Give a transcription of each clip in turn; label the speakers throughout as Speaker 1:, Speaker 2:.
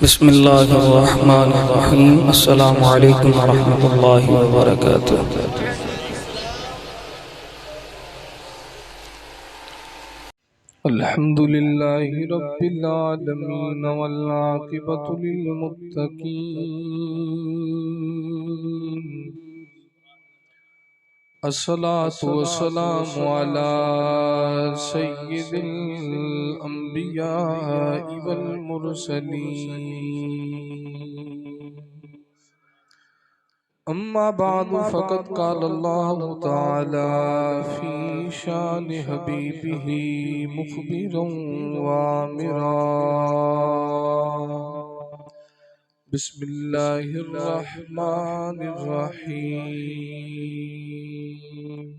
Speaker 1: बिस्मिल्लाहिर्रहमानिर्रहीम। अस्सलामु अलैकुम वरहमतुल्लाहि वबरकातुहू। अल्हम्दुलिल्लाहि रब्बिल आलमीन वल आक़िबतु लिल मुत्तक़ीन। अस्सलातु वस्सलामु अला सय्यिदिल अंबियाइ वल मुरसलीन। अम्मा बादु फ़क़द क़ालल्लाहु तआला फ़ी शान हबीबिही मुख़बिरन व आमिरा। बिस्मिल्लाहिर्रहमानिर्रहीम।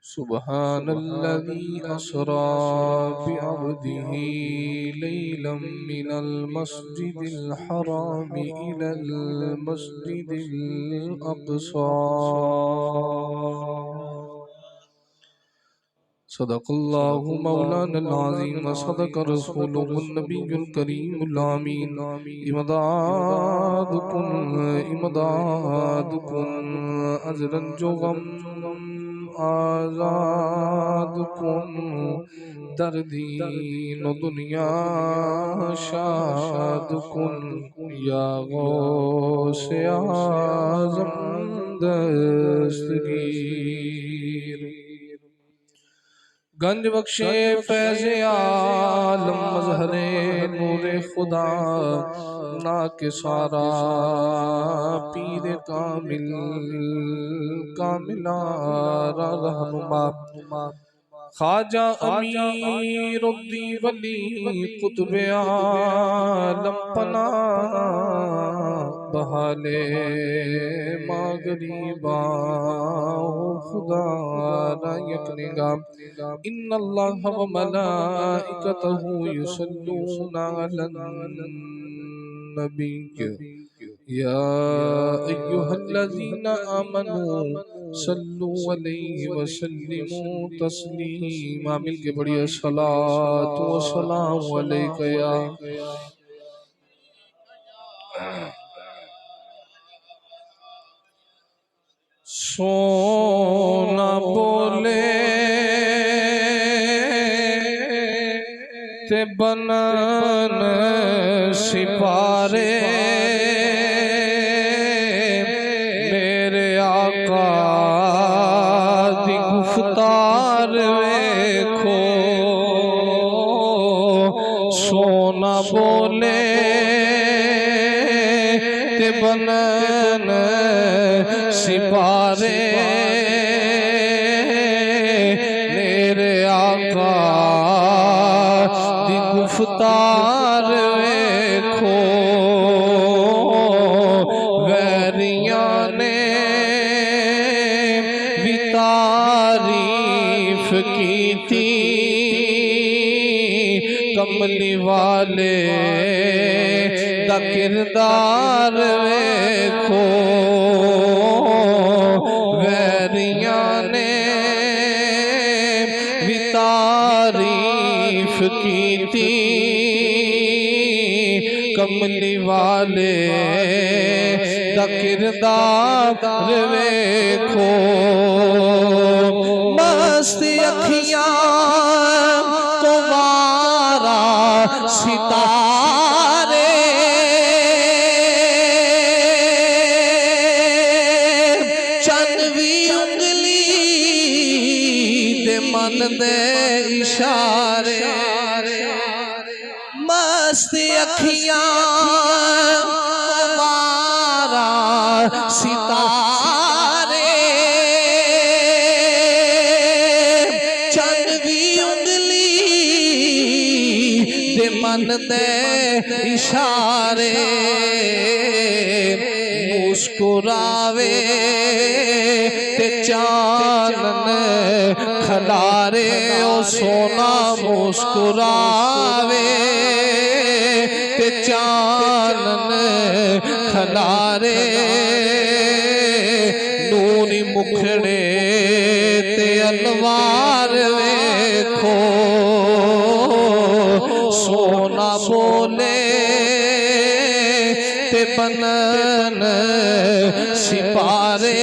Speaker 1: सुब्हानल्लज़ी अस्रा बिअब्दिही लैलन मिनल मस्जिदिल हराम इलल मस्जिदिल अक़सा। सदक़ल्लाहु मौलानल अज़ीम व सदक़ रसूलुहुन नबियुल करीमुल अमीन। इमदादुकुन अज़रन जो गम आज़ादुकुन दर्दीन दुनिया शादुकुन या गौसे आज़म दस्तगीर। गंज बख्शे फैज़े आलम मज़हरे नूरे खुदा ना के सारा पीरे कामिल कामिलारा रहनुमा ख्वाजा अमीरुद्दीन वली कुतुबे आलम पना बहाले मागरीबा खुदा रा यकनिगा। इन्नल्लाह व मलाइकतहु युसल्लूना अलन नबी या अय्युहल्लज़ीना आमनू सल्लु अलैहि व सल्लिमू तस्लीमा। मिल के बढ़िया सलातु व सलाम अलैका या सोना बोले ते बनन सिपारे मेरे आका दी गुफ्तार वेखो। सोना बोले ते बनन सिपारे मेरे आका दी गुफ्तार वेखो। वैरियां ने भी तारीफ की थी कमली वाले दा किरदार वेखो। वैरियां ने भी तारीफ की थी कमली वाले दा किरदार वेखो। मस्त अखियां को वारा सितारे चंदवी उंगली दे मन दे इशारे। मस्त अखियां वारा सितारे चंदवी उंगली दे मन दे इशारे। मुस्कुरावे ते चानन खलारे ओ सोना मुस्कुरावे ते चानन खलारे। नूरी मुखड़े ते अलवार वेखो। सोना बोले बनन सिपारे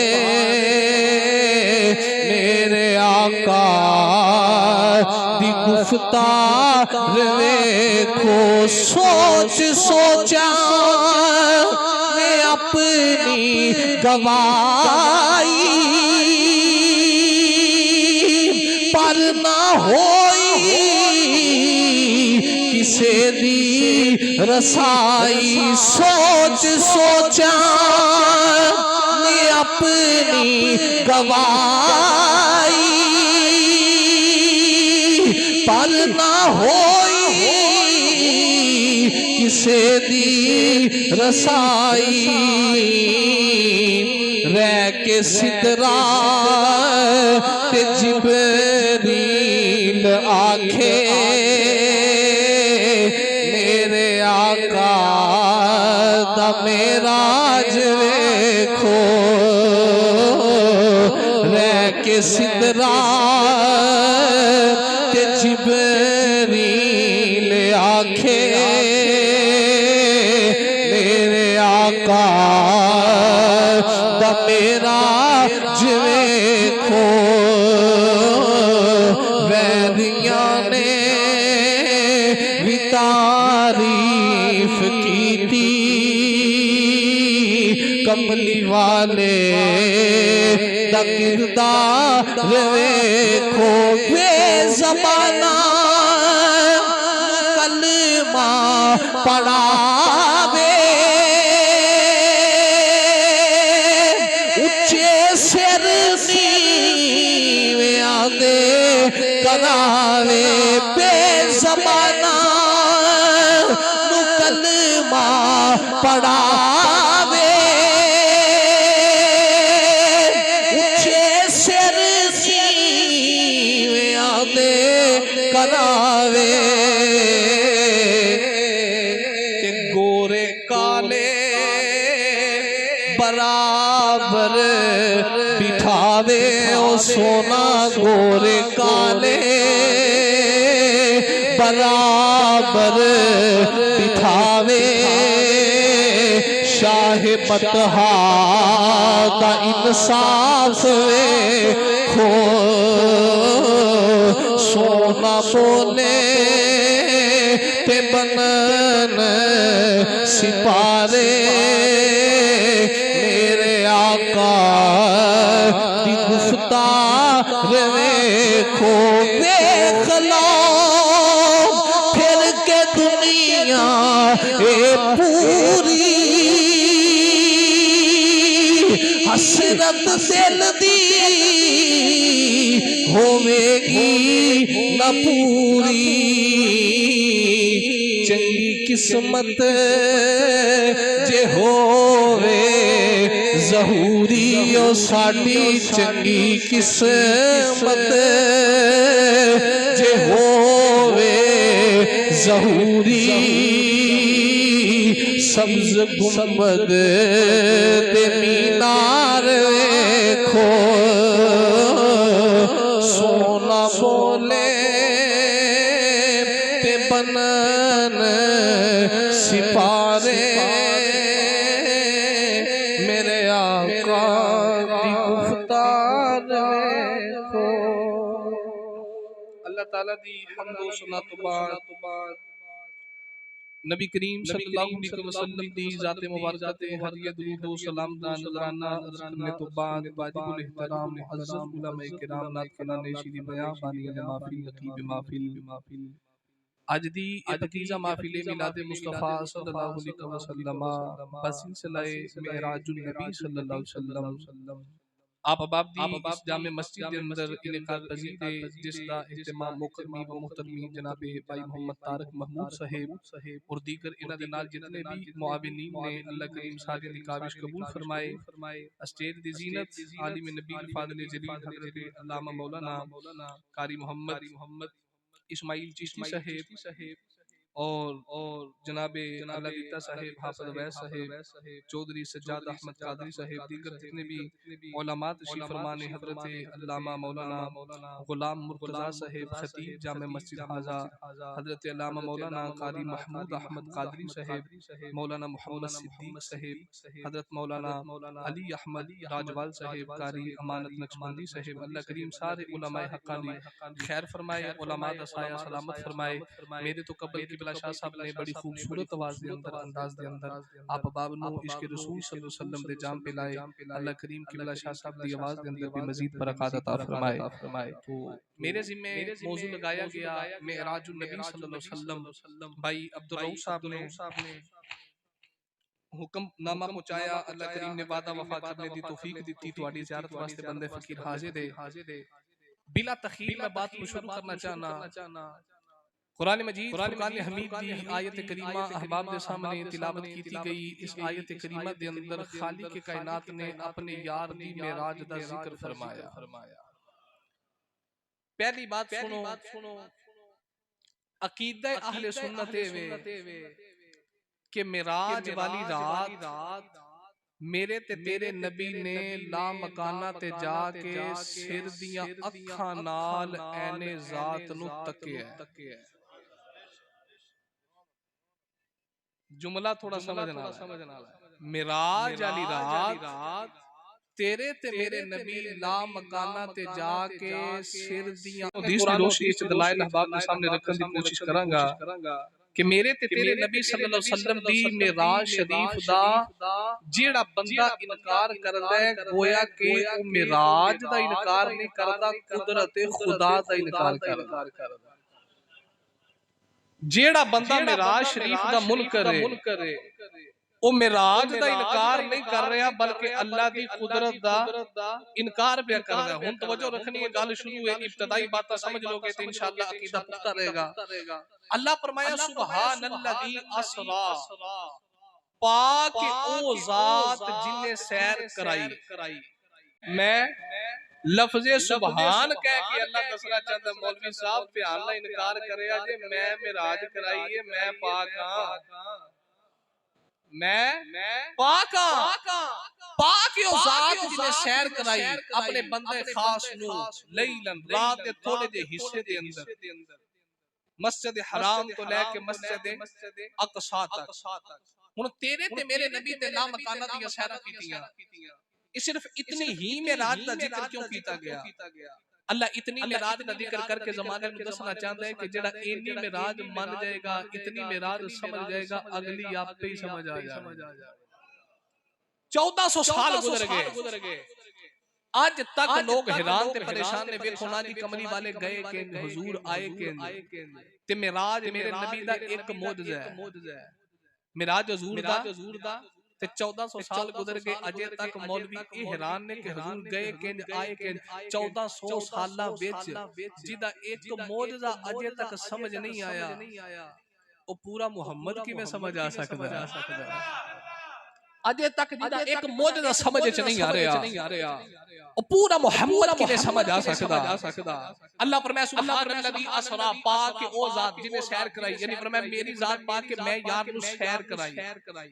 Speaker 1: मेरे आका दी गुफ्तार वेखो सोच सोचा मैं अपनी गवाई पर ना होई किसे दी रसाई सोच सोचा मैं अपनी गवाई पर ना होई किसे दी रसाई रह के सिदरा ते जिब्रील आखे मेरे आका दा मेराज वेखो रह के सिदरा ते जिब्रील आखे मेरे आका दा मेराज वेखो वैरियां ने भी तारीफ की थी कमली वाले दा किरदार वेखो बेज़बाना कलमा पढ़ावे उच्चे सिर नीवियां दे करावे बेज़बाना कलमा पढ़ावे उच्चे सिर नीवियां दे करावे गोरे काले बराबर बिठावे ओ सोना गोरे काले बराबर बिठावे शाह मतहा का इंसाफ वेखो सोना बोले ते बनन सिपारे मेरे आका दी गुफ्तार वेखो वेख लो फिर के दुनिया ए पूरी हसरत दिल दी होवेगी न पूरी चंगी किस्मत जे होवे ज़हूरी ओ साडी चंगी किस्मत जे होवे ज़हूरी सब्ज गुंबद ते मीनार वेखो सोना बोले ते बनन सिपारे मेरे आका दी गुफ्तार वेखो अल्लाह ताला दी हम्द व सना तो बाद नबी करीम सल्लल्लाहु अलैहि वसल्लम दी ज़ात मुबारक ते हर ये दुरूद व सलाम दा नजराना अर्ज़ करने तो बाद वाजिबुल एहतराम मुअज़्ज़ज़ उलमाए किराम नात ख़ाने शीरी बयां बानियां महफिल नकीब महफिल आज दी इब्तिजा महफिल मिलाद मुस्तफ़ा सल्लल्लाहु अलैहि वसल्लम बसिलसिलाए मेराजुन नबी सल्लल्लाहु अलैहि वसल्लम आप अबाब दी इस जामे मस्जिद के अंदर इनेकाद पजीर है जिसका इहतिमाम मुकर्रमी व मुहतरमी जनाब भाई मोहम्मद तारक महमूद साहेब और दीगर इन्हां दे नाल जितने भी मुआविनीन ने अल्लाह करीम सारी दी काविश कबूल फरमाए स्टेज दी ज़ीनत आलिम नबी फाज़िल जलील हज़रत अल्लामा मौलाना कारी मोहम्मद इस्माइल चिश्ती साहेब और जनाबे अल्लाह साहिब, हाफिज अवैस साहिब, चौधरी सज्जाद अहमद कादरी साहिब, दीगर जितने भी उलमा तशरीफ फरमाने, हजरत अल्लामा मौलाना गुलाम मुर्तजा साहिब खतीब जामे मस्जिद हाजा, हजरत अल्लामा मौलाना कारी महमूद अहमद कादरी साहिब, मौलाना मोहम्मद सिद्दीक साहिब, हजरत मौलाना अली अहमद राजवाल साहिब, कारी अमानत नक्शबंदी साहिब, अल्लाह करीम सारे उलमाए हक्कानी खैर फरमाए, उलमा दा साया सलामत फरमाए। मेरे तो कबल किबला शाह साहब ने बड़ी खूबसूरत आवाज दे अंदर, अंदाज दे अंदर आप बाब नू इश्क रसूल सल्लल्लाहु अलैहि वसल्लम दे जाम पिलाए। अल्लाह करीम किबला शाह साहब दी आवाज दे अंदर भी मजीद बरकत अता फरमाए। तो मेरे जिम्मे मौजू लगाया गया मेराजुन नबी सल्लल्लाहु अलैहि वसल्लम। भाई अब्दुल रऊफ साहब ने हुक्मनामा पहुंचाया, अल्लाह करीम ने वादा वफा करने दी तौफीक दी, तुहाडी ज़ियारत वास्ते बंदे फकीर हाजिर है। बिला तखीर मैं बात को शुरू करना चाहना। कुरान मजीद फुरकान हमीद दी आयत करीमा अहबाब के सामने तिलावत की गई। इस आयत करीमा के अंदर खालिक के कायनात ने अपने यार दी मेराज दा जिक्र फरमाया। पहली बात सुनो, अकीदा अहले सुन्नत वे कि मेराज वाली रात मेरे ते तेरे नबी ने ला मकाना ते जाके सिर दियां अखां नाल ऐने जात नु तकिया। जुमला थोड़ा समझना है। मेराज वाली रात तेरे ते मेरे नबी ला मकाना ते जाके सिर दियां हदीस दी रोशनी च दलाइल अहबाब के सामने रखने की कोशिश करांगा कि मेरे ते तेरे नबी सल्लल्लाहु अलैहि वसल्लम दी मेराज शरीफ दा जेड़ा बंदा इनकार करदा है, गोया के ओ मेराज दा इनकार नहीं करदा, कुदरत खुदा दा इनकार करदा। जेड़ा बंदा मेराज शरीफ दा मुनकर है, ओ मेराज दा इनकार नहीं कर रहा बल्कि अल्लाह दी कुदरत दा इनकार पे कर रहा है। हुन तवज्जो रखनी है, गल शुरू है, इब्तदाई बातें समझ लोगे तो इंशाअल्लाह अकीदा पुख्ता रहेगा। अल्लाह फरमाया सुबहानल्लज़ी असरा, पाक ओ जात जिन्ने सैर कराई। मैं लफ्ज़े सुबहान कह के अल्लाह दसना चाहता मौलवी साहब ध्यान नाल इनकार करया जे मैं मेराज कराई है, मैं पाक हां, मैं पाक पाक यो जात जिन्हें सैर कराई अपने बंदे खास नू लैलन रात दे थोड़े जे हिस्से दे अंदर मस्जिद हराम तो लेके मस्जिद अक़सा तक। हुन तेरे ते मेरे नबी दे ला मकाना दी सैरा कीतियां, सिर्फ इतनी ही मेराज दा जिक्र क्यों कीता गया? अल्लाह इतनी मेराज का जिक्र करके जमाने में दसना चाहता है कि जेड़ा इतनी मेराज मान जाएगा, इतनी मेराज समझ जाएगा, अगली आप पे ही समझ आ जाएगा। 1400 साल गुजर गए, आज तक लोग हैरान ते परेशान ने। देखो ना जी कमली वाले गए के हुजूर आए के ते मेराज मेरे नबी दा एक मौजज़ा है। मेराज हुजूर दा ते 1400 साल गुजर गए, अजे तक मौलवी ये हैरान ने कि हुजूर गए केंज आए केंज। 1400 साला विच जिदा एक मौजज़ा अजे तक समझ नहीं आया, ओ पूरा मुहम्मद की में समझ आ सकदा है? अजे तक जिदा एक मौजज़ा समझ च नहीं आ रहा, ओ पूरा मुहम्मद की में समझ आ सकदा। अल्लाह फरमाया सुबहानल्लज़ी असरा, पाक ओ जात जिन्हें सैर कराई, यानी फरमाया मेरी जात पाक के मैं यार नु सैर कराई।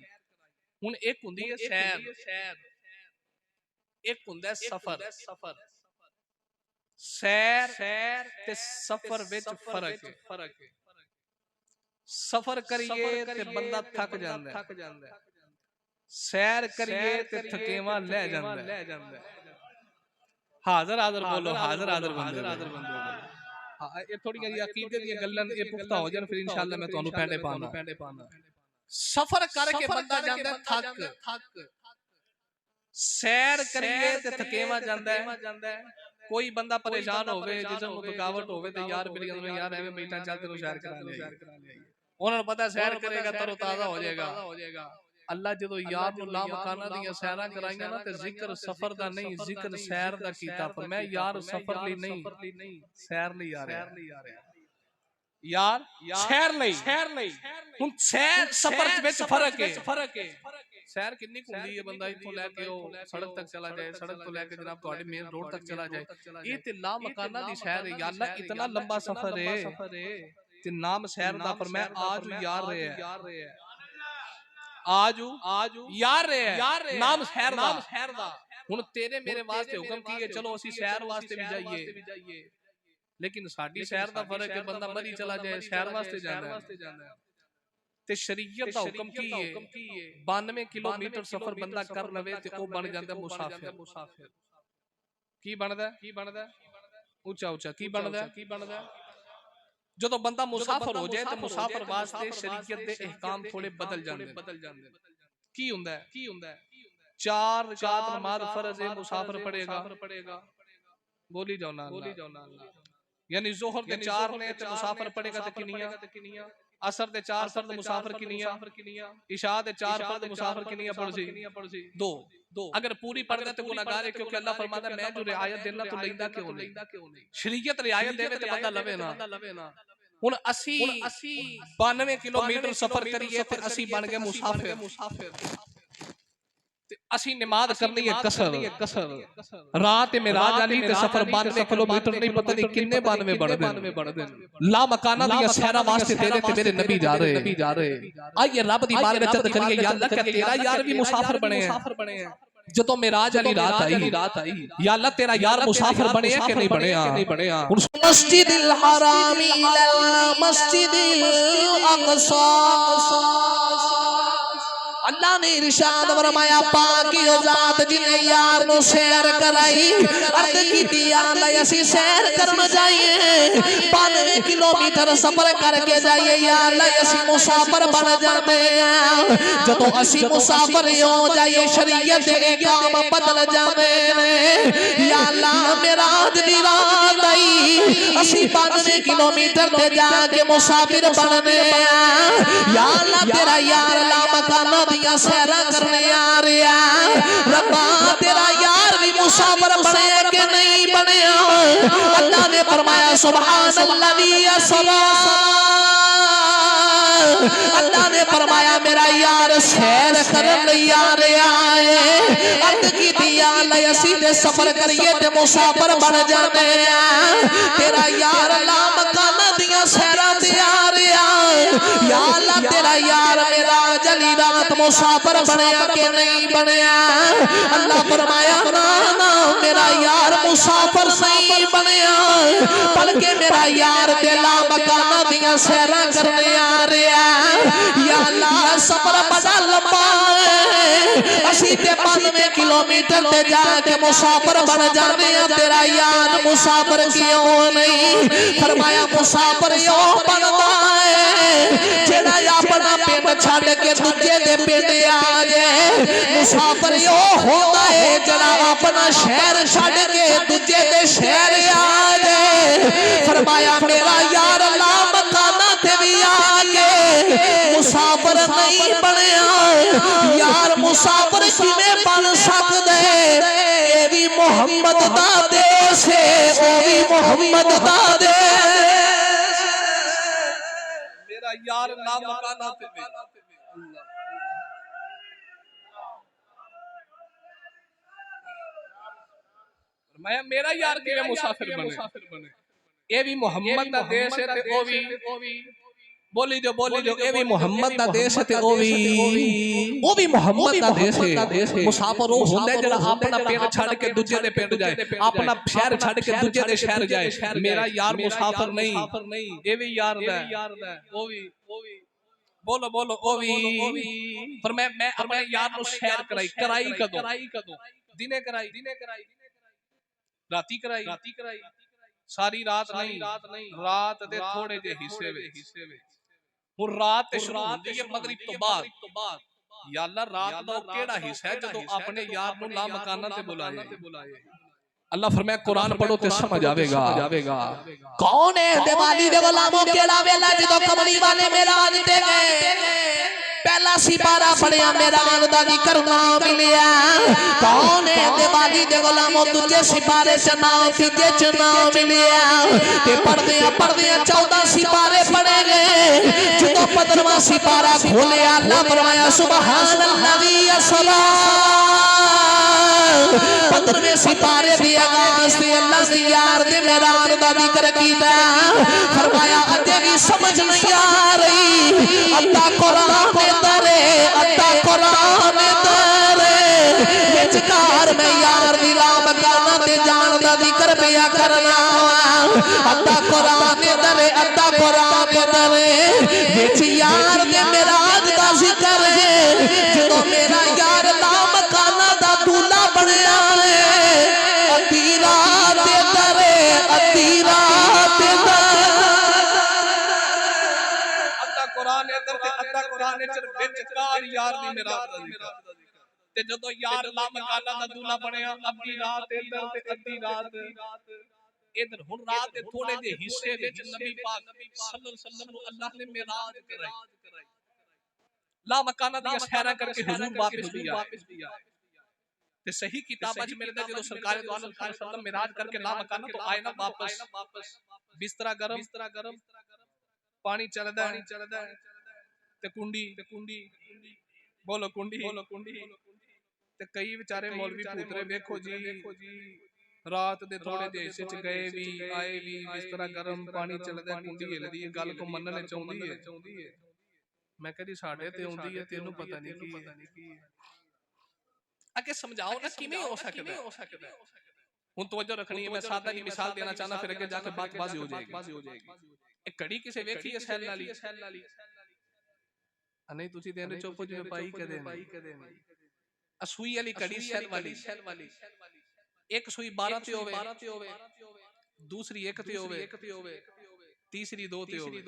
Speaker 1: हुन एक हुंदी है सैर, एक हुंदा है सफर। सैर ते सफर विच फर्क है। सफर करिए ते बंदा थक जांदा है, सैर करिए ते थकेवा ले जांदा है। हाज़र हाज़र बोलो, हाज़र हाज़र बंदे। हां ये थोड़ी जी अकीदे दी गल्लां ए पुख्ता हो जान, फिर इंशाअल्लाह मैं तुहानू पैंडे पाना। सफर करके बंदा जांदा थक, सैर करिए ते थकेवा जांदा है। कोई बंदा परेशान होवे, जिसम में थकावट होवे ते यार मेरी अंदर यार एवें बैठा चल तेनू सैर करा ले, उन्हें पता सैर करेगा तरोताजा हो जाएगा। अल्लाह जो यार नु ला मकाना दी सैरां कराईयां ना ते जिक्र सफर दा नहीं, जिक्र सैर दा कीता। पर मैं यार सफर लई नहीं, सैर लई आ रहा यार, सैर नहीं। हुन सैर सफर विच फर्क है। सैर कितनी हुंदी है, बंदा इथों लेके ओ सड़क तक चला जाए, सड़क तो लेके जनाब तुहाडे मेन रोड तक चला जाए, ये ते ला मकाना दी सैर है। या अल्लाह इतना लंबा सफर है ते नाम शहर दा फरमाया आज यार रहे है आज यार रहे है नाम शहर दा हुण तेरे मेरे वास्ते हुक्म की है चलो असी शहर वास्ते भी जाइए लेकिन साडी शहर दा फर्क है बंदा मरी चला जाए शहर वास्ते जांदा है ते शरीयत दा हुक्म की है 92 किलोमीटर सफर बंदा कर लवे ते ओ बन जांदा मुसाफिर की बनदा ऊंचा की बनदा जदों बंदा मुसाफिर हो जाए तो मुसाफिर वास्ते शरीयत दे अहकाम थोड़े बदल जांदे की हुंदा है 4 रकात नमाज फर्ज है मुसाफिर पढ़ेगा बोली जाओ ना यानी जोहर दे 4 ने ते मुसाफिर पढ़ेगा ते किनिया असर दे 4 फर्ज मुसाफिर किनिया इशा दे 4 फर्ज मुसाफिर किनिया पढ़ सी 2 अगर पूरी पढ़दा ते गुनाहगार है क्योंकि अल्लाह फरमाता है मैं जो रियायत देना तो लैंदा क्यों नहीं शरीयत रियायत देवे ते बंदा लवे ना हुण असी 92 किलोमीटर सफर करिए ते असी बन गए मुसाफिर ते असी नमाज करनी है कसर रात में राज अली ते सफर 92 किलोमीटर नहीं पता नहीं किन्ने 92 बढ़ दे ला मकाना दी सहरा वास्ते तेरे ते मेरे नबी जा रहे आइए रब दी बारगत करिए या अल्लाह के तेरा यार भी मुसाफिर बने हैं जदों मेराज वाली रात आई या अल्लाह तेरा यार मुसाफिर बने है कि नहीं बने
Speaker 2: मस्जिदिल हराम इला मस्जिदिल अक़सा अल्लाह ने इरशाद फरमाया पाकी ज़ात जिन्हें यार नु सैर कराई अर्ज कीती या अल्लाह असी सैर करन जाइए 92 किलोमीटर सफर करके जाइए या अल्लाह असी मुसाफिर बन जाते हैं जदों असी मुसाफिर हो जाइए शरीयत दे काम बदल जाते हैं या अल्लाह मेरा दी रात आई असी 92 किलोमीटर ते जाके मुसाफिर बनने या अल्लाह तेरा यार ला मकाना सैरा करने आ रहा रब्बा तेरा यार भी मुसाफिर बने कि नहीं बने अल्लाह ने फरमाया सुभान अल्लाह असरा अल्लाह ने फरमाया मेरा यार सैर करने आ रहा है अर्ज की दिया अल्लाह असी दे सफर करिए ते मुसाफिर बन जाते हैं तेरा यार ला मकाना दियां सैरा ते आ रहा या अल्लाह तेरा यार मेरा जली रात मुसाफिर बनया के नहीं बनया अल्लाह फरमाया ना मेरा यार मुसाफिर नहीं बनया बल्कि मेरा यार दिला मकाना दियां सैरा करने आ रहा या अल्लाह सफर बड़ा लंबा है असी ते 92 किलोमीटर ते जाके मुसाफिर बन जाते हैं तेरा यार मुसाफिर क्यों नहीं फरमाया मुसाफिर यो बनता है जेड़ा अपना पिंड छड़ के दूजे दे पिंड आ जाए मुसाफिर यो होता है जेड़ा अपना शहर छड़ के दूजे दे शहर आ जाए फरमाया मेरा यार ला मकाना ते भी आ गए मुसाफिर नहीं बनया यार मुसाफिर किवें बन सकदे ए भी मोहम्मद दा देश है ओ भी मोहम्मद दा देश
Speaker 1: यार नाम मकाना पे मैं मेरा यार के मुसाफिर बने ये भी मोहम्मद दा देश है ते ओ भी बोली जो ए भी मोहम्मद दा देश है ते ओ भी मोहम्मद दा देश है मुसाफिर वो होंदा है जेड़ा अपना पिंड छड़ के दूजे दे पिंड जाए अपना शहर छड़ के दूजे दे शहर जाए मेरा यार मुसाफिर नहीं ये भी यार दा ओ भी बोलो ओ भी पर मैं अपने यार नु सैर कराई कदों दिने कराई राती कराई सारी रात नहीं रात दे थोड़े जे हिस्से वे हुण रात शुरू होंदी है मगरिब तो बाद या अल्लाह रात दा केड़ा हिस्सा है जदों अपने यार नु ला मकाना ते बुलाए अल्लाह फरमाया कुरान पढ़ो ते समझ आवेगा
Speaker 2: कौन है दिवाली दे गुलामों केड़ा वेला जदों कमली वाले मेराज ते गए पहला सिपारा पढ़िया मेराज दा जिक्र ना मिलिया कौन है दिवाली दे गुलामों दूजे सिपारे च ना तीजे च ना मिलिया ते पढ़दे 14 सिपारे पढ़े गए जदों 15वां 15वां सिपारा खोले अल्लाह फरमाया सुबहानल्लज़ी अस्रा 15वें सिपारे दी आवाज से अल्लाह ने यार दे मेराज दा जिक्र कीता फरमाया अजे भी समझ नहीं आ रही अद्धा कुरान दरे अद्धा कुरान दरे विचकार में यार दी लाम गाना ते जान दा जिक्र पिया करना अद्धा कुरान दरे अद्धा कुरान दरे विच यार दे मेराज दा जिक्र है जो मेरा यार लाम गाना दा दूल्हा बनया अद्धी रात दरे अद्धी रात
Speaker 1: अद्धा कुरान अंदर ते अद्धा कुरान च विचकार यार दी मेराज दा जिक्र ते जदों यार लाम गाना दा दूल्हा बनया अद्धी रात इधर ते अद्धी रात इधर हुन रात दे थोड़े जे हिस्से विच नबी पाक सल्लल्लाहु अलैहि वसल्लम नु अल्लाह ने मेराज कराई ला मकाना दी सैरा करके हुजूर वापस भी आए ते सही किताबां च मिलदा जदों सरकार दो आलम सल्लल्लाहु अलैहि वसल्लम मेराज करके ला मकाना तो आए ना वापस बिस्तरा गरम पानी चलदा है ते कुंडी बोलो कुंडी ते कई बेचारे मौलवी पुत्रे देखो जी रात दे थोड़े जे हिस्से च गए भी आए भी बिस्तरा गरम पानी चलदा कुंडी हिलदी है गल को मनने चाहुंदी है मैं कहदी साडे ते आउंदी है तेनू पता नहीं की आके समझाओ ना किवें हो सकदा है हुन तवज्जो रखनी है मैं सादा जी मिसाल देना चाहना फिर आगे जाके बात वाज़ी हो जाएगी एक घड़ी किसे वेखी है सैल नाली नहीं तुसी देने चुप जिवें पाई कदे नहीं असुई वाली घड़ी सैल वाली एक सुई 12 ते होवे दूसरी 1 ते होवे तीसरी 2 ते होवे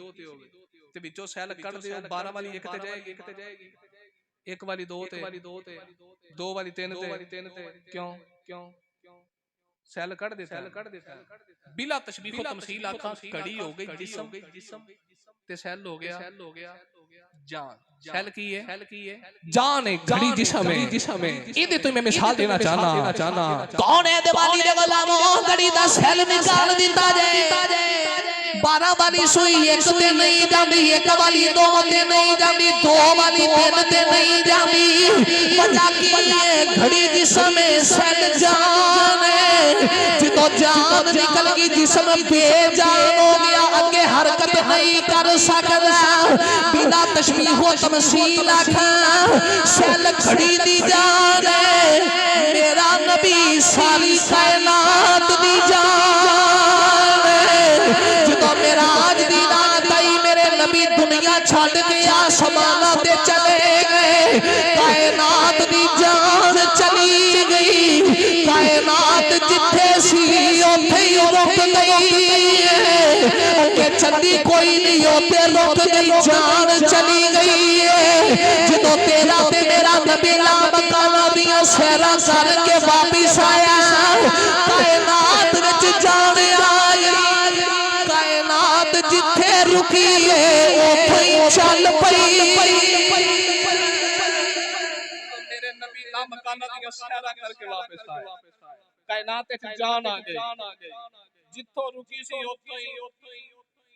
Speaker 1: ते विचों सैल कढ दियो 12 वाली 1 ते जाएगी 1 वाली 2 ते 2 वाली 3 ते क्यों सैल कढ देता बिला तशबीह व तमसील आखा घड़ी हो गई जिस्म ते सैल हो गया जान सैल की है जान है घड़ी जिस्म है इदे तो मैं मिसाल देना चाहना
Speaker 2: कौन है दिवाली दे गुलामों घड़ी दा सैल निकाल दिता जाए 12 वाली सुई 1 ते नहीं जांदी 1 वाली 2 ते नहीं जांदी 2 वाली 3 ते नहीं जांदी वजह की है घड़ी जिस्म है सैल जान है जो जान निकल गई जिस्म बेजान हो गया आगे हरकत नहीं कर सकदा बिना तशबीह व तमसील आखा सैल घड़ी दी जान है मेरा नबी सारी कायनात दी जान है जो मेराज दी रात आई मेरे नबी दुनिया छड़ के आसमाना ते चले गए कायनात दी जान चली गई कायनात जिथे सी उथे ही रुक गई के चंदी कोई नहीं होते रुक गई जान चली गई है जो तेरा ते मेरा नबी नाम काना दियां सैरा करके वापिस आया कायनात विच जान आई कायनात जिथे रुकी है उथे ही चल पई
Speaker 1: मेरे नबी नाम काना दियां सैरा करके वापस आए कायनात विच जान आ गई जिथों रुकी सी उथों ही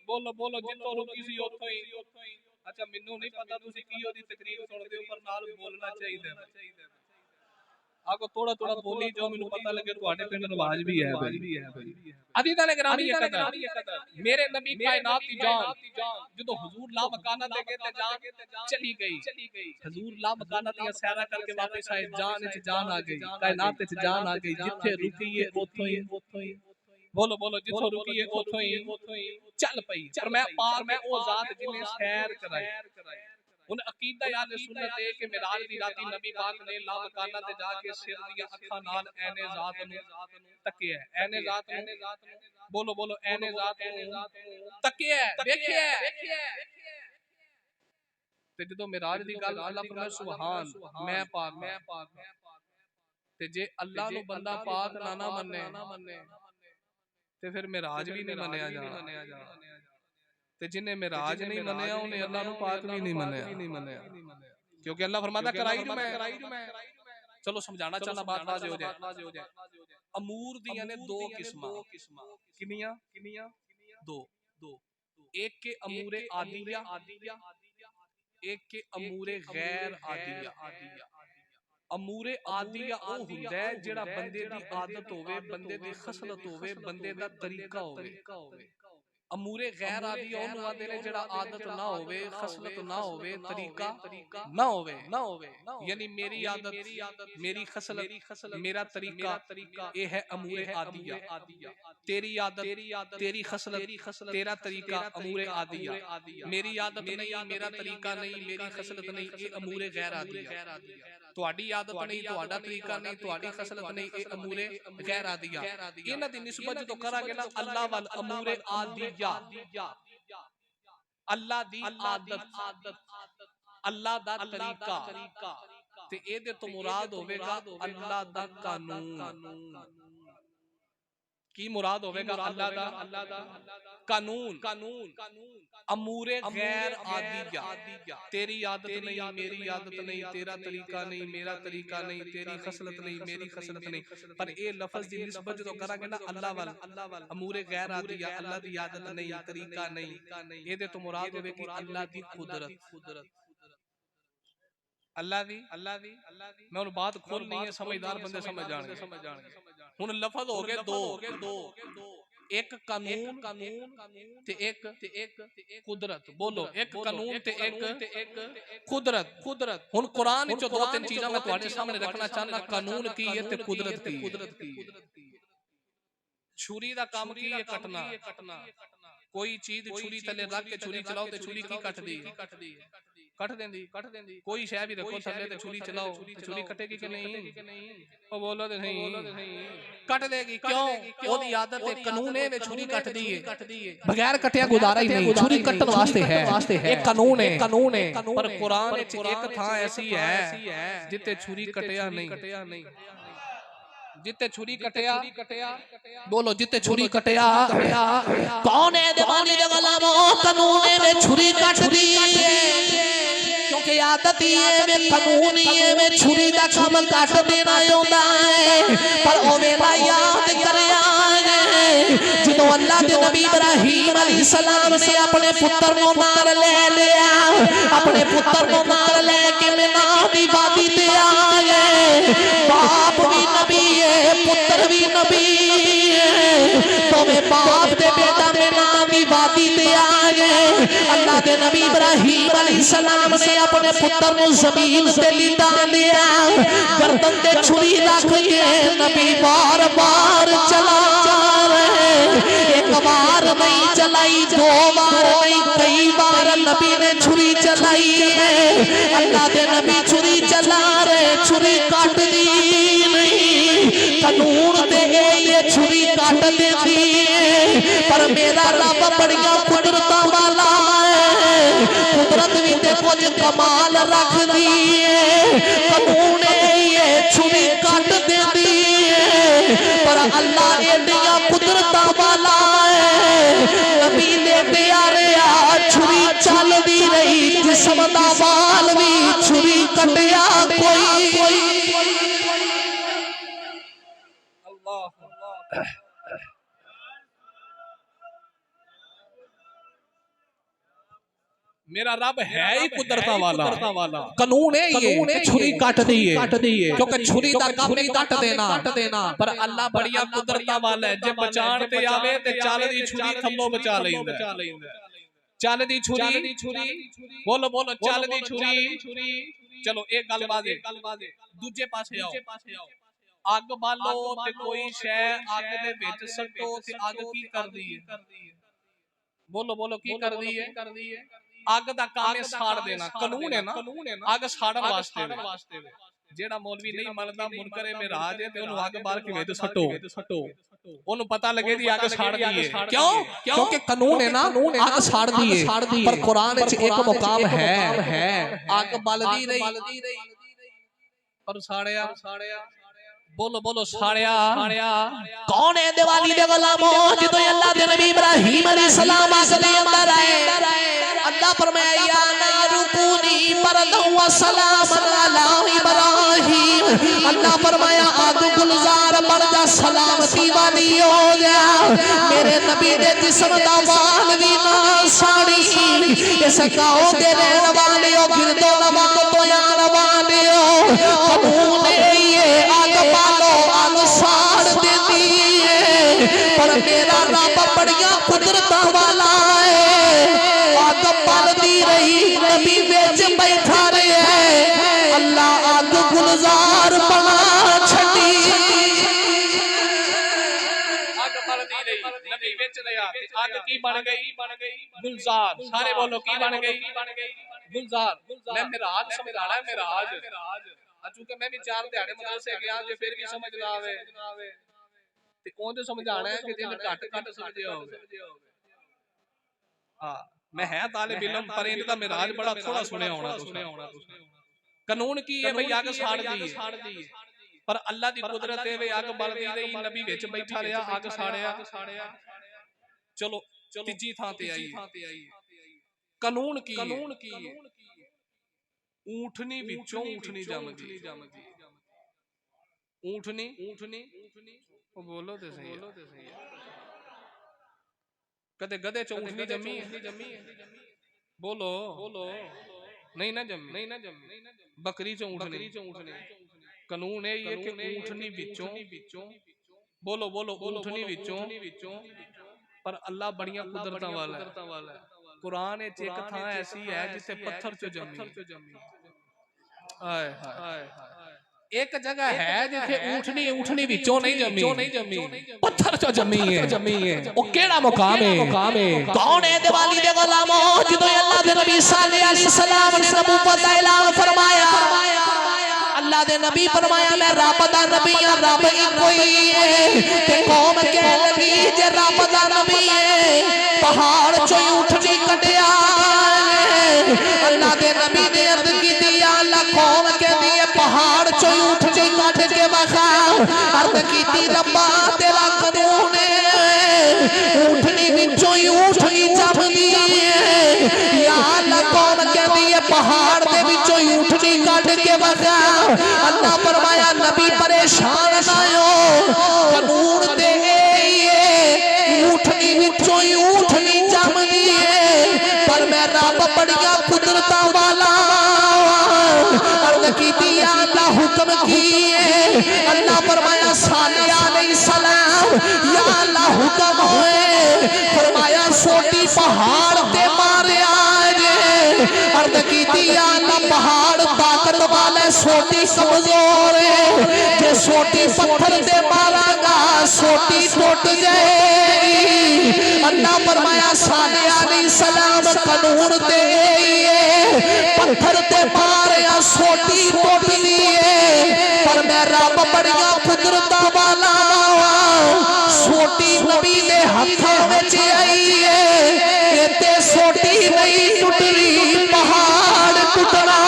Speaker 1: बोलो जिथों रुकी सी उथों ही अच्छा मेनू नहीं पता तुसी की ओदी तकरीर सुनदे हो पर नाल बोलना चाहिए आगो थोड़ा बोली जो मेनू पता लगे ਤੁਹਾਡੇ ਪਿੰਡ ਨਵਾਜ਼ भी है भाई अदी ताले ग्रामी कदर मेरे नबी कायनात की जान ਜਦੋਂ हुजूर ला मकाना ते गए ते जान चली गई हुजूर ला मकाना ते सैरा करके वापस आए जान विच जान आ गई कायनात विच जान आ गई जिथे रुकी है उथों ही बोलो जिथों रुकी है उथों ही चल पई पर मैं पार में ओ जात जिने सैर कराई उन अकीदा याद सुन्नत है कि मेराज दी राती नबी पाक ने ला मकाना ते जाके सिर दी अखां नाल ऐने जात नु तकिया ऐने जात नु बोलो ऐने जात नु तकिया देखिए ते जदों मेराज दी गल अल्लाह फरमाए सुभान मैं पाक ते जे अल्लाह नु बंदा पाक ना मन्ने ते फिर मेराज भी नहीं मन्निया जाना ते जिन्हें मेराज नहीं मन्निया उन्हें अल्लाह नु पाक भी नहीं मन्निया क्योंकि अल्लाह फरमाता कराई जो मैं चलो समझाना चाहना बात वाज़े हो जाए अमूर दियां ने 2 किस्मां किनियां 2 एक के अमूरे आदिया एक के अमूरे गैर आदिया। अमूरे आदिया ਉਹ ਹੁੰਦਾ ਹੈ ਜਿਹੜਾ ਬੰਦੇ ਦੀ ਆਦਤ ਹੋਵੇ, ਬੰਦੇ ਦੀ ਖਸਲਤ ਹੋਵੇ, ਬੰਦੇ ਦਾ ਤਰੀਕਾ ਹੋਵੇ। अमूरे गैर आदि ਉਹਨੂੰ ਆਦੇ ਨੇ ਜਿਹੜਾ ਆਦਤ ਨਾ ਹੋਵੇ, ਖਸਲਤ ਨਾ ਹੋਵੇ, ਤਰੀਕਾ ਨਾ ਹੋਵੇ। यानी मेरी आदत, मेरी खसलत, मेरा तरीका, ये है अमूरे आदिया। तेरी आदत, तेरी खसलत, तेरा तरीका अमूरे आदिया। मेरी आदत नहीं, मेरा तरीका नहीं, मेरी खसलत नहीं, ये अमूरे गैर आदिया। तुहाडी आदत नहीं, तुहाडा तरीका नहीं, तुहाडी खसलत नहीं, ये अमूरे गैर आदिया। इन्हां दी निस्बत जो करांगे ना अल्लाह वल अमूरे आदिया, अल्लाह दी आदत, अल्लाह दा तरीका, ते एदे तो मुराद होवेगा अल्लाह दा कानून। की मुराद होवेगा अल्लाह दा कानून। अमूरे गैर आदिया, तेरी आदत नहीं, मेरी आदत नहीं, तेरा तरीका नहीं, मेरा तरीका नहीं, तेरी खसलत नहीं, मेरी खसलत नहीं, पर ये लफ्ज दी निस्बत जो करांगे ना अल्लाह वाल, अमूरे गैर आदिया, अल्लाह दी आदत नहीं, तरीका नहीं, ये तो मुराद होवेगी अल्लाह दी कुदरत। अल्लाह दी मैं उन बात खोल नहीं है, समझदार बंदे समझ जाएंगे। हुन लफ्ज हो गए दो, एक कानून ते एक कुदरत। बोलो एक कानून ते एक कुदरत। हुन कुरान विच दो तीन चीज़ां मैं तुहाडे सामने रखना चाहना, कानून की है ते कुदरत की। छुरी दा काम की है कटना। कोई चीज छुरी थले रख के छुरी चलाओ ते छुरी की कट देंदी। कोई शय भी रखो थले ते छुरी चलाओ ते छुरी कटेगी कि नहीं? ओ बोलो ते नहीं, कट देगी। क्यों? ओदी आदत है, कानून है, वे छुरी कट दी है, बगैर कटिया गुजारा ही नहीं, छुरी कटन वास्ते है, एक कानून है। पर कुरान विच एक थां ऐसी है जिथे छुरी कटिया नहीं, जिते छुरी कटिया, बोलो जिते छुरी कटिया।
Speaker 2: कौन है दीवानी दे गुलामो, कानून में छुरी कट दी, क्योंकि आदत ही है वे कानून ही है वे छुरी दा काम कट देना होंदा है। पर ओ वेला याद करया जदों अल्लाह दे नबी इब्राहीम अलैहिस्सलाम ने अपने पुत्र को मार ले लिया, अपने पुत्र को मार लेके मिना दी वादी ते आए। बाप भी नबी है, पुत्र भी नबी है, तो वे बाप दे बेटा मिना दी वादी ते आए। अल्लाह दे नबी इब्राहीम अलैहिस्सलाम ने अपने पुत्र को जमीन से लिटा लिया, गर्दन ते छुरी रख के नबी बार चला रहे। एक बार नहीं चलाई, दो बार नहीं, कई बार नबी ने छुरी चलाई है। अल्लाह के नबी छुरी चला रहे, छुरी काट दी नहीं, कानून दे ये छुरी काट देती है। पर मेरा रब बड़िया कुदरत वाला है, कुदरत भी ते कुछ कमाल रख दी है। कानून ये छुरी काट देती है, पर अल्लाह एडिया कुदरत वाला है। नबी ने प्यारे छुरी चल दी रही, जिस्म दा बाल भी छुरी कटिया कोई।
Speaker 1: मेरा रब है ही कुदरता वाला,
Speaker 2: कानून है ये छुरी काट दी है,
Speaker 1: क्योंकि छुरी दा काम नहीं काट देना। पर अल्लाह बढ़िया कुदरता वाला है, जे बचाण ते आवे ते चल दी छुरी थल्लो बचा लैंदा। चल दी छुरी, बोलो चल दी छुरी। चलो एक गल वादे, दूजे पासे आओ। अग बालो ते कोई शय अग दे विच सट्टो ते अग की करदी है? बोलो की करदी है? अग दा काम है साड़ देना। कानून है ना, अग साड़न वास्ते। जेड़ा मौलवी नहीं मनदा मुनकरे में राज है ते ओनु अग बार के विच सट्टो, ओनु पता लगे दी अग साड़ दी है। क्यों?
Speaker 2: क्योंकि कानून है ना, आग साड़ दी है। पर कुरान में एक मुकाम है,
Speaker 1: आग बलदी रही पर साड़िया। बोलो साड़िया।
Speaker 2: कौन है दिवाली दे गुलामो, जदों अल्लाह दे नबी इब्राहीम अलैहिस्सलाम आसमान अंदर आए, अल्लाह फरमाया या नारुकूनी पर बरकतहु व सलामन अला इब्राहीम। अल्लाह फरमाया आग गुलजार बन जा, सलामती वाली हो जा। मेरे नबी दे जिस्म दा वाल भी ना साड़ी, इस गाँव दे रहने वाले हो, गिरदो नवां तो यार वाले हो। कबूल ये आग पालो आग साड़ देती है, पर मेरा रब बड़िया कुदरत वाला है। आग पलदी रही नबी बेच बैठा रहे है, अल्लाह आग गुलजार बना छड़ी।
Speaker 1: आग पलदी रही नबी बेच रहा, आग की बन गई गुलजार। सारे बोलो की बन गई गुलजार। मैं मिराज समझाना है, मिराज। चूंकि मैं भी 4 दिहाड़े मदरसे गया जे फिर भी समझ ना आवे ते ओंदे समझाना है कि जिन घट समझे होवे। हां मैं है तालिब इल्म, पर इनका मिराज बड़ा थोड़ा सुने होना तुसने। कानून की है भई आग साड़ दी, पर अल्लाह दी कुदरत है वे आग बल दी रही, नबी विच बैठा रहा, आग साड़िया। चलो तीजी थां ते आई कानून की ऊंटनी विचों ऊंटनी जम गई। ऊंटनी ओ बोलो ते सही। कदे गधे चों ऊंटनी जमी है? बोलो नहीं ना जमी। बकरी चों ऊंटनी। कानून है ये कि ऊंटनी विचों बोलो ऊंटनी विचों, पर अल्लाह बड़ियां कुदरतां वाला है। कुरान में एक थां ऐसी है जिथे पत्थर चो जमी। हाय हाय एक जगह है जिथे ऊंटनी विचों नहीं जमी, पत्थर चो जमी है। ओ केड़ा मुकाम है?
Speaker 2: कौन है दिवाली दे गुलामो, जदों अल्लाह दे नबी सल्लल्लाहु अलैहि वसल्लम ने नबूवत दा ऐलान फरमाया, अल्लाह दे नबी फरमाया मैं रब दा नबी हां, रब इको ही है। ते कौम कह लगी जे रब दा नबी है, पहाड़ चों ऊंटनी कढिया। अल्लाह दे नबी ने अर्ज कीती अल्लाह कौम कहदी है पहाड़ चों ऊंटनी कढ के वखा। अर्ज कीती रब्बा तेरा कानून है, ऊंटनी विचों ही ऊंटनी जमदी है। या अल्लाह कौम कहदी है पहाड़ दे विचों ही ऊंटनी कढ के वखा। अल्लाह फरमाया नबी परेशान ना हो, कानून ते यही है, ऊंटनी विचों ही ऊंटनी जमदी है, पर मैं रब बड़िया कुदरतां वाला। अर्ज कीती अल्लाह हुक्म की है? अल्लाह फरमाया सालेह अलैहिस्सलाम या अल्लाह हुक्म होए, फरमाया सोटी पहाड़ ते मारिया जे। अर्ज कीती अल्लाह पहाड़ ताकत वाला, सोटी कमजोर है, जे सोटी पत्थर ते मारांगा सोटी टूट जाएगी। अल्लाह फरमाया सालेह अलैहिस्सलाम कानून ते यही है, पत्थर ते मारिया सोटी टूटदी है, पर मैं रब बड़िया कुदरतां वाला। सोटी नबी दे हत्थां विच आई है, ते सोटी नहीं टुटदी, पहाड़ टुटना।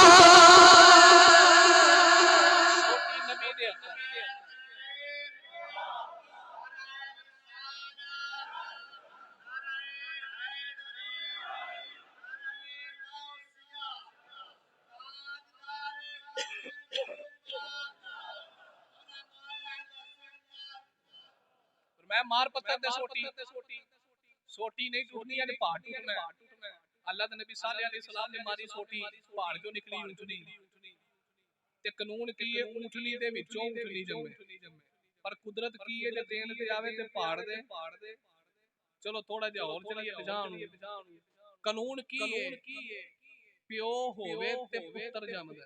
Speaker 1: मैं मार पत्थर दे सोटी नहीं टूटनी है, पहाड़ टूटना है। अल्लाह दे नबी सल्लल्लाहु अलैहि वसल्लम ने मारी सोटी, पहाड़ क्यों निकली ऊंटनी। ते कानून की है ऊंटनी दे विचों ऊंटनी जमे, पर कुदरत की है जे देन ते आवे ते पहाड़ दे। चलो थोड़ा जिहा और चलिए पिछां। कानून की है प्यो होवे ते पुत्र जमदा,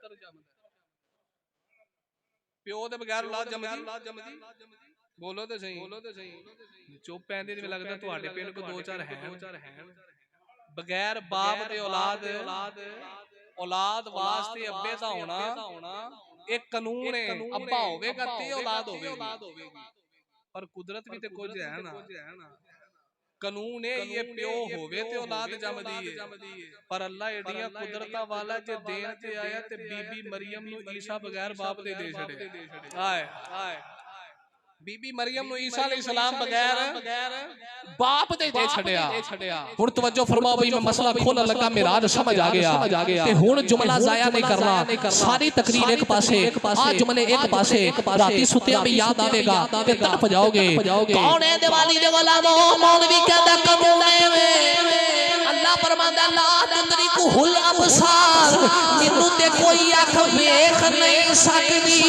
Speaker 1: प्यो दे बगैर औलाद जमदी। बोलो तो सही। चुप पैंदे जिवें लगदा तुहाडे पिंड को 2-4 हैं। बगैर बाप दे औलाद वास्ते अब्बे दा होना एक कानून है। अब्बा होवेगा ते औलाद होवेगी, पर कुदरत भी ते कुछ है ना। कानून है ये प्यो होवे ते औलाद जमदी है, पर अल्लाह एडिया कुदरतां वाला जे देन ते आया ते बीबी मरियम नु ईसा बगैर बाप दे दे छड़े। हाय बीबी मरियम नु ईसा अलैहिस्सलाम बगैर बाप दे छड़िया।
Speaker 2: हुण तवज्जो फरमाओ भाई, मैं मसला खोलने लगा, मेराज समझ आ गया ते हुण जुमला जाया नहीं करना, सारी तकरीर एक पासे, आ जुमले एक पासे, राती सुतिया में याद आवेगा ते तड़प जाओगे। कौन है दिवाली दे गुलामो, मौलवी कहदा कमोने में अल्लाह फरमांदा ला तुदरिकुहुल अबसार, मैनू ते कोई अख वेख नहीं सकदी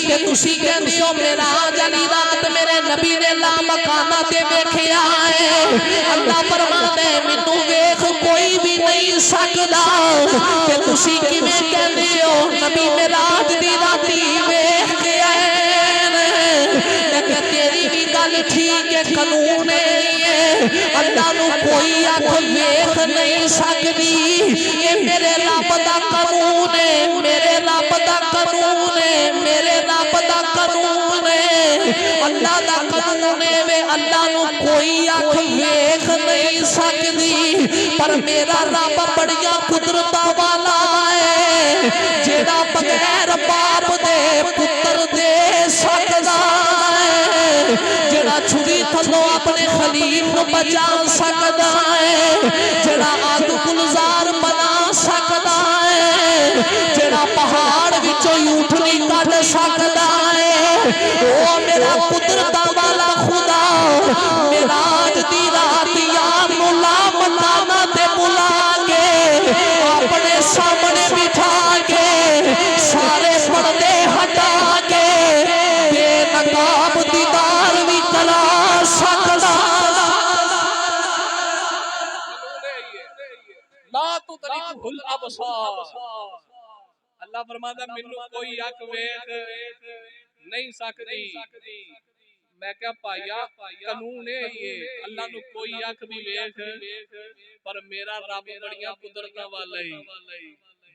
Speaker 2: ते तुसी कहंदे हो मेराज वाली रात मेरे नबी ने ला मकाना ते वेखिया है। अल्लाह फरमांदा मैनू वेख कोई भी नहीं सकदा ते तुसी किवें कहंदे हो नबी मेराज दी राती वेख के आए। मैं तेरी भी गल ठीक है, कानून है अल्लाह नू कोई अख वेख नहीं सकदी, ये मेरे रब दा कानून है, मेरे रब दा कानून है, मेरे रब दा कानून है, अल्लाह दा कानून है वे अल्लाह नू कोई अख वेख नहीं सकदी। पर मेरा रब बड़िया कुदरतां वाला है, जेड़ा बगैर बाप दे पुत्र दे सकदा है, जेड़ा छुरी थल्लों अपने खलील नू बचा सकदा है, जेड़ा आग गुलजार बना सकदा है, जेड़ा पहाड़ विचों ऊँटनी कढ सकदा है, ओ मेरा कुदरतां वाला खुदा मेराज दी रात यार नू ला मकाना ते बुला के अपने सामने बिठा के सारे पर्दे हटा के बेनकाब दीदार भी करा सकदा।
Speaker 1: ला तुदरिकुहुल अबसार, अल्लाह फरमांदा मैनू कोई अख वेख नहीं सकदी। मैं क्या पाया कानून है ये, अल्लाह नू कोई अख भी वेख, पर मेरा रब बड़ियां कुदरतां वाला है,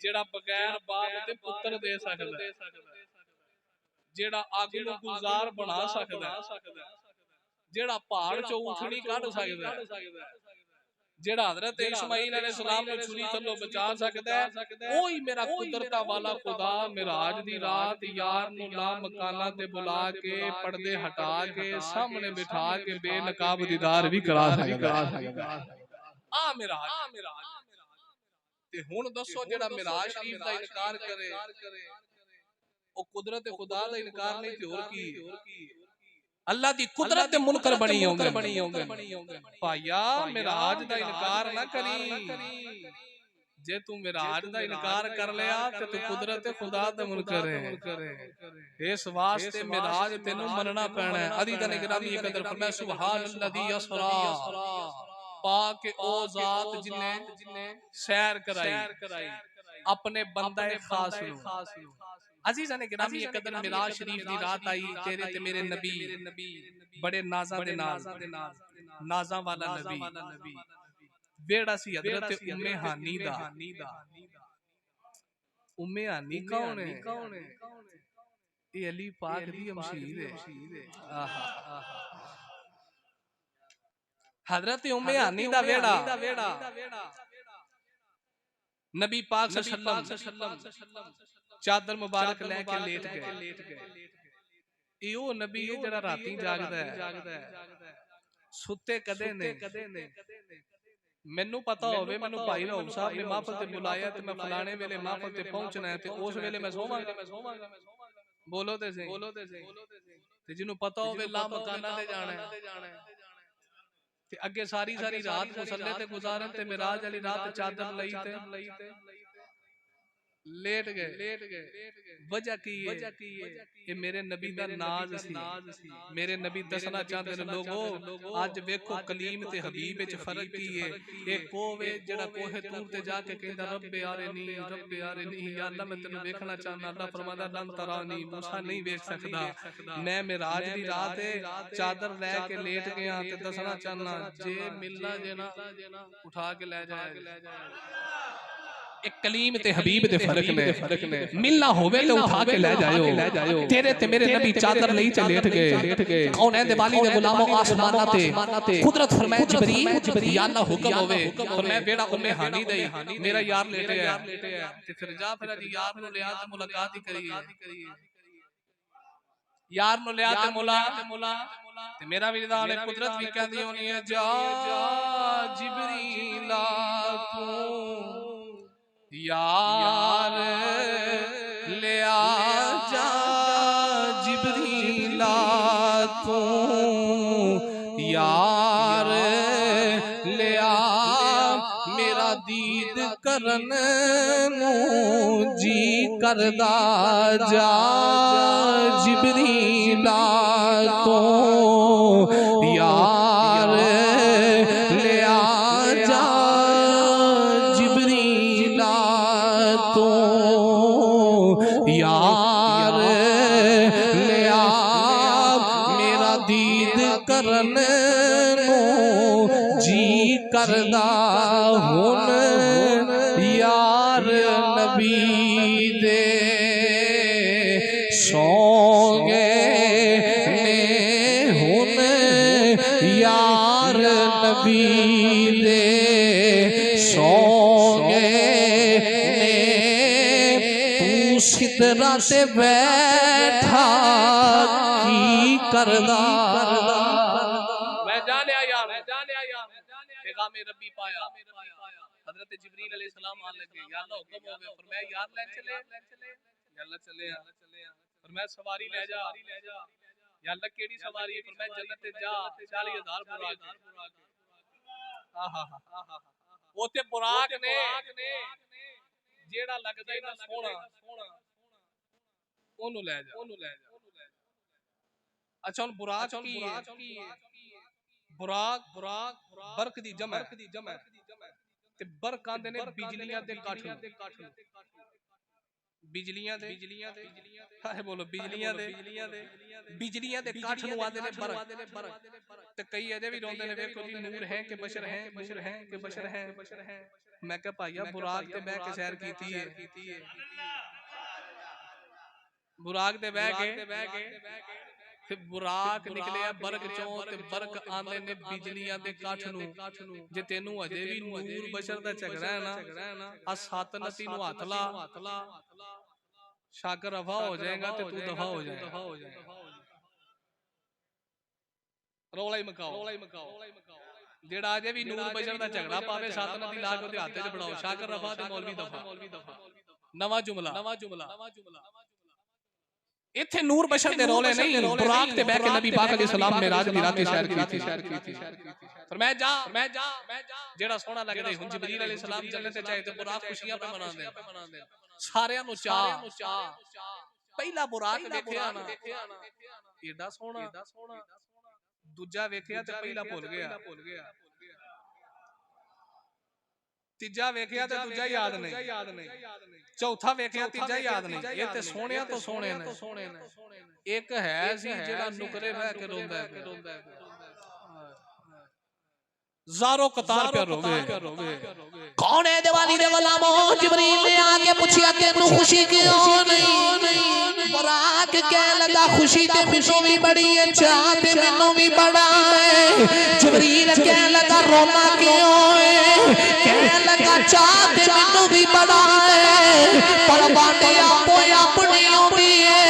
Speaker 1: जेड़ा बगैर बाप दे पुत्र दे सकदा, जेड़ा अग नू गुलजार बना सकदा, जेड़ा पहाड़ चों ऊँटनी कढ सकदा, जेड़ा हजरत इस्माइल अलैहिस्सलाम नू छुरी थल्लों बचा सकदा है, ओही मेरा कुदरता वाला खुदा मिराज दी रात यार नू ला मकाना ते बुला के पर्दे हटा के सामने बिठा के बेनकाब दीदार भी करा सकदा आ मिराज। ते हुण दसो जेड़ा मिराज शरीफ दा इनकार करे ओ कुदरत खुदा दा इनकार नहीं ते होर की? अल्लाह दी कुदरत दे मुनकर बनी होंगे। भाईया मिराज दा इनकार ना करी, जे तू मिराज दा इनकार कर लिया ते तू कुदरत खुदा दे मुनकर है। इस वास्ते मिराज तेनू मनना पैना है। अदी दा निगरानी कदर फरमाया सुभानल्लाजी असरा, पाक ओ जात जिन्ने सैर कराई अपने बंदा खास नू। अजीज़ान गिरामी कदर मिराज शरीफ दी रात आई, तेरे ते मेरे नबी बड़े नाज़ा दे नाज़ा वाला नबी बेड़ा सी हज़रत उम्मे हानी दा। उम्मे हानी कौन है? ये अली पाक दी अमशीर है। हज़रत उम्मे हानी दा बेड़ा नबी पाक सल्लल्लाहु अलैहि वसल्लम चादर मुबारक लेके लेट गए। यो नबी है जड़ा राती जागदा है, सुते कदे नहीं। मैनू पता होवे, मैनू भाई राव साहब ने महफिल ते बुलाया ते मैं फलाने वेले महफिल ते पहुंचना है ते उस वेले मैं सोवांगा। बोलो ते सही। ते जिन्नू पता होवे ला मकाना ते जाना है ते अगे सारी रात मुसल्ले ते गुजारन ते मिराज वाली रात चादर लई ते लेट गए। वजह की है ये मेरे नबी दा नाज सी। मेरे नबी दसना चाहते ने लोगो आज वेखो कलीम ते हबीब विच फर्क की है। एक कोवे जेड़ा कोहे तूर ते जाके कहंदा रब्बे आरेनी या अल्लाह मैं तेनू देखना चाहना। अल्लाह फरमांदा लन तरानी, मूसा नहीं देख सकदा। मैं मिराज दी रात चादर लेके लेट गया ते दसना चाहना जे मिलना जे ना उठा के ले जाए। एक कलीम ते हबीब दे फर्क ने मिलना होवे ते उठा के ले जायो। तेरे ते मेरे नबी चादर लई च लेट गए। कौन है दिवाली दे गुलामों आसमाना ते कुदरत फरमाए जिब्रील या अल्लाह हुक्म होवे फरमाए बेड़ा उम्मे हानी दई मेरा यार लेटे है ते फिर जा फिर यार नु लिया ते मुलाकात ही करिए। यार नु लिया ते मुला ते मेरा भी दाल कुदरत भी कहंदी होनी है जा जिबरीला तू यार ले आ जा जिबरीला तू यार ले आ मेरा दीद करन जी करदा जा जिबरीला तो यार ले आ जा जिबरीला तो यार ले आ मेरा दीद करन जी करदा हुन यार नबी दे सोंगे ने हुन यार नबी दे सोंगे ने तू सिदरा से बैठा की करदा मैं जाने यार पैगाम रब्बी पाया हजरत जिब्रील अलैहिस्सलाम आने लगे या अल्लाह हुक्म हो गया फरमाया यार ले चले या अल्लाह चले फरमाया सवारी ले जा या अल्लाह केड़ी सवारी फरमाया जन्नत ते जा 40000 बुराक आहा ओते बुराक ने जेड़ा लगदा इना सोना ओनु ले जा अच्छा हुन बुराक की बुराक बरक दी जमा ते बरक आंदे ने बिजलियां दे काठ बिजलियां दे हाय बोलो बिजलियां दे काठ नु आंदे ने बरक ते कई अजे भी रोंदे ने देखो जी नूर है कि बशर है मैं कह भाईया बुराक ते बह के सैर कीती है बुराक ते बह के फिर बुराक निकले बरक चों ते बरक आंदे ने बिजलियां दे काठ नु जे तेनू अजे भी नूर बशर दा झगड़ा है ना आ सत नती नु हाथ ला शाकर रफा हो जाएगा ते तू दफा हो जाएगा रौला ही मकाओ जेड़ा अजे भी नूर बशर दा झगड़ा पावे सत नती ला के हाथ च बढ़ाओ शाकर रफा ते मौलवी दफा नवा जुमला इथे नूर बशर दे रोले नहीं बुराक ते बैठ के नबी पाक अलैहि सलाम मेराज दी रात सैर कीती फरमाया जा जेड़ा सोना लगदे हुन जिब्रील अलैहि सलाम जन्नत ते चाहे ते बुराक खुशियां पे मनांदे सारियां नु चा पहला बुराक देखया ना एडा सोना दूजा वेखया ते पहला भूल गया तीजा वेखया ते दूजा याद नहीं चौथा वेखया तीजा याद नहीं ये ते सोनिया तो सोने ने एक है सी जेड़ा नुकरे बह के रोंदा है ज़ारो कतार पे रोवे
Speaker 2: कौन है दीवानी दे गुलामो जिब्रील ने आके पूछया तेनू खुशी क्यों नहीं बुराक कह लगा खुशी ते मैनू भी बड़ी है चाह ते मैनू भी बड़ा है जिब्रील कह लगा रोना क्यों है कह लगा चाह ते मैनू भी बड़ा है पर बाटे आपो अपनी होंदी है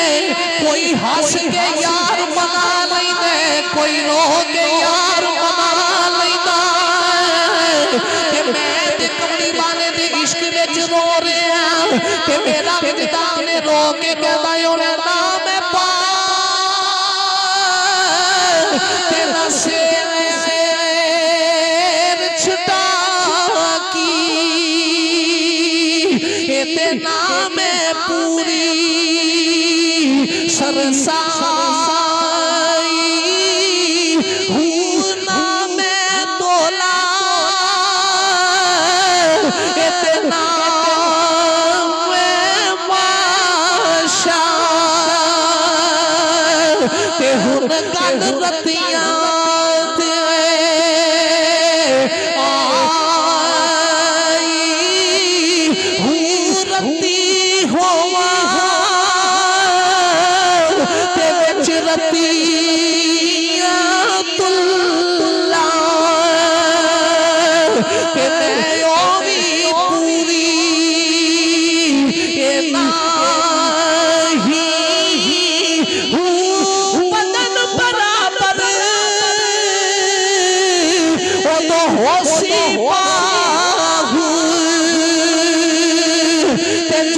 Speaker 2: कोई हंस के यार मना लैंदे कोई रो के यार मना लैंदा कि मैं ते कमली वाले दे इश्क विच रो रहा कि मेरा विजदान रो के कहदा ओने नाम पा तेरा शेर छुटा की ते नाम पूरी सरसाई हूँ नाम तोला ते नाम माशा ते हुन गल रतियां पूरी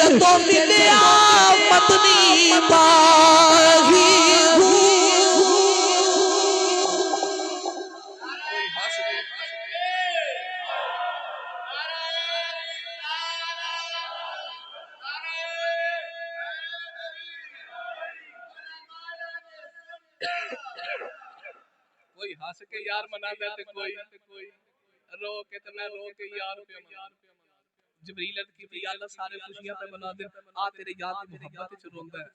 Speaker 2: जदों मिलिया मदनी बागी
Speaker 1: कोई हंस के यार मना देते, कोई रो के तो मैं रो के यार पे मना। जबरील अर्ज की या अल्लाह सारे खुशियां पे बना दे, आ तेरे यार दी मोहब्बत च रोंदा है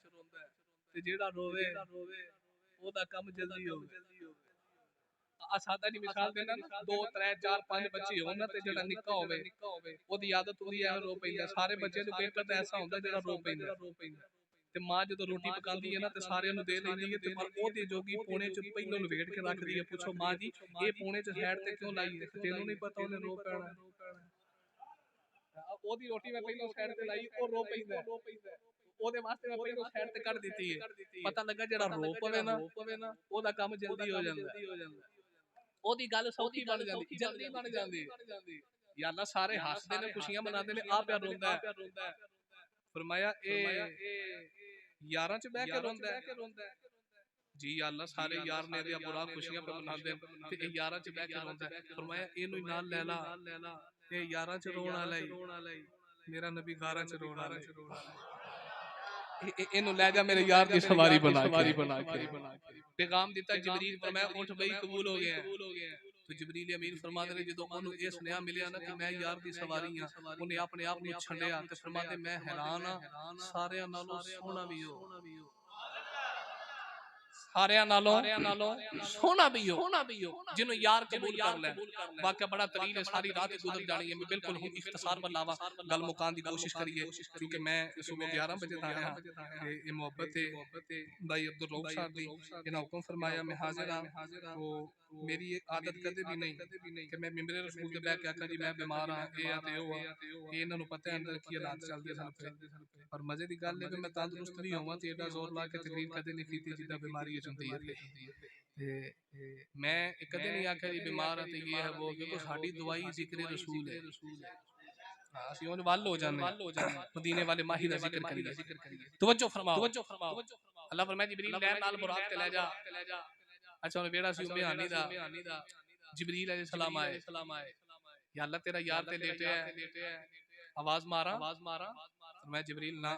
Speaker 1: ते जेड़ा रोवे ओदा काम जल्दी होवे। आ सादा दी मिसाल देना ना, 2 3 4 5 बच्चे होन ना ते जेड़ा निक्का होवे ओदी आदत होंदी है रो पैंदा। सारे बच्चे नु बेटा ते ऐसा होंदा जेड़ा रो पैंदा ते मां जदों रोटी पकांदी है ना ते सारे नु दे लैंदी है ते पर ओदी जोगी पौने च पहिलों लवेट के रखदी है। पूछो मां जी ये पौने च साइड ते क्यों लाई है? तेनू नहीं पता ओने रो पैना। ओदी रोटी मैं पहिलों साइड ते लाई, ओ रो पैंदा ओदे वास्ते मैं पहिलों साइड ते कर दित्ती है। पता लगा जेड़ा रो पवे ना ओदा काम जल्दी हो जांदा, ओदी गल सौखी बन जांदी, जल्दी बन जांदी। या अल्लाह सारे हसदे ने खुशियां मनांदे ने, आ प्या रोंदा है। फरमाया ए यारां च बैठ के रोंदा है जी। या अल्लाह सारे यार ने दे बुरा खुशियां पे मनांदे ते ए यारां च बैठ के रोंदा है। फरमाया एनु नाल ले ला, ए यारां च रोण वाला ही, मेरा नबी गारां च रोण वाला एनु ले जा मेरे यार दी सवारी बना के। पैगाम दिता जिब्रील, फरमाया उठ बई कबूल हो गया। तो जिब्रील अमीन फरमाते ने जदों ओनु इह सुनया मिलिया ना कि मैं यार दी सवारी हां, ओने अपने आप नु छड्डिया ते फरमाते मैं हैरान हां सारियां नालों सोहना भी हो, सारियां नालों सोहना भी हो जिन्हों यार कबूल कर ले। वाकया बड़ा तवील है, सारी रात गुजर जानी है। मैं बिल्कुल हुन इख्तिसार पर लावा, गल मुकान दी कोशिश करिए क्योंकि मैं सुबह 11 बजे दा आया ते ये मोहब्बत है भाई अब्दुल रऊफ साहब दी। इन्हां हुक्म फरमाया मैं हाजिर हां। तो मेरी ये आदत कदे भी नहीं कि मैं मिंबरे रसूल ते बैठ के आखां जी मैं बीमार हां, ए आ ते ओ आ। इन्हां नु पता है अंदर की हालात चलदे सन। पर मजे दी गल है कि मैं तंदुरुस्त भी होवां ते एडा जोर ला के तकरीर कदे नहीं कीती जिद्दां बीमारी हुंदी है। मैं कदे नहीं आख्या जी बीमार है ते ये है वो, क्योंकि साडी दवाई जिक्र रसूल है। ਅਸੀਂ ਉਹਨ ਵੱਲ ਹੋ ਜਾਂਦੇ ਮਦੀਨੇ ਵਾਲੇ ਮਾਹੀ ਦਾ ਜ਼ਿਕਰ ਕਰੀਏ। ਤਵੱਜੋ ਫਰਮਾਓ ਅੱਲਾਹ ਫਰਮਾਇਆ ਜਿਬਰੀਲ ਲੈ ਨਾਲ ਬੁਰਾਕ ਤੇ ਲੈ ਜਾ। अच्छा ਉਹਨੇ ਵੇੜਾ ਸੀ ਉਮਿਆਨੀ ਦਾ, जिब्रील अलैहि सलाम आए, या अल्लाह तेरा यार ते लेटे है, आवाज मारा। मैं जिब्रील ना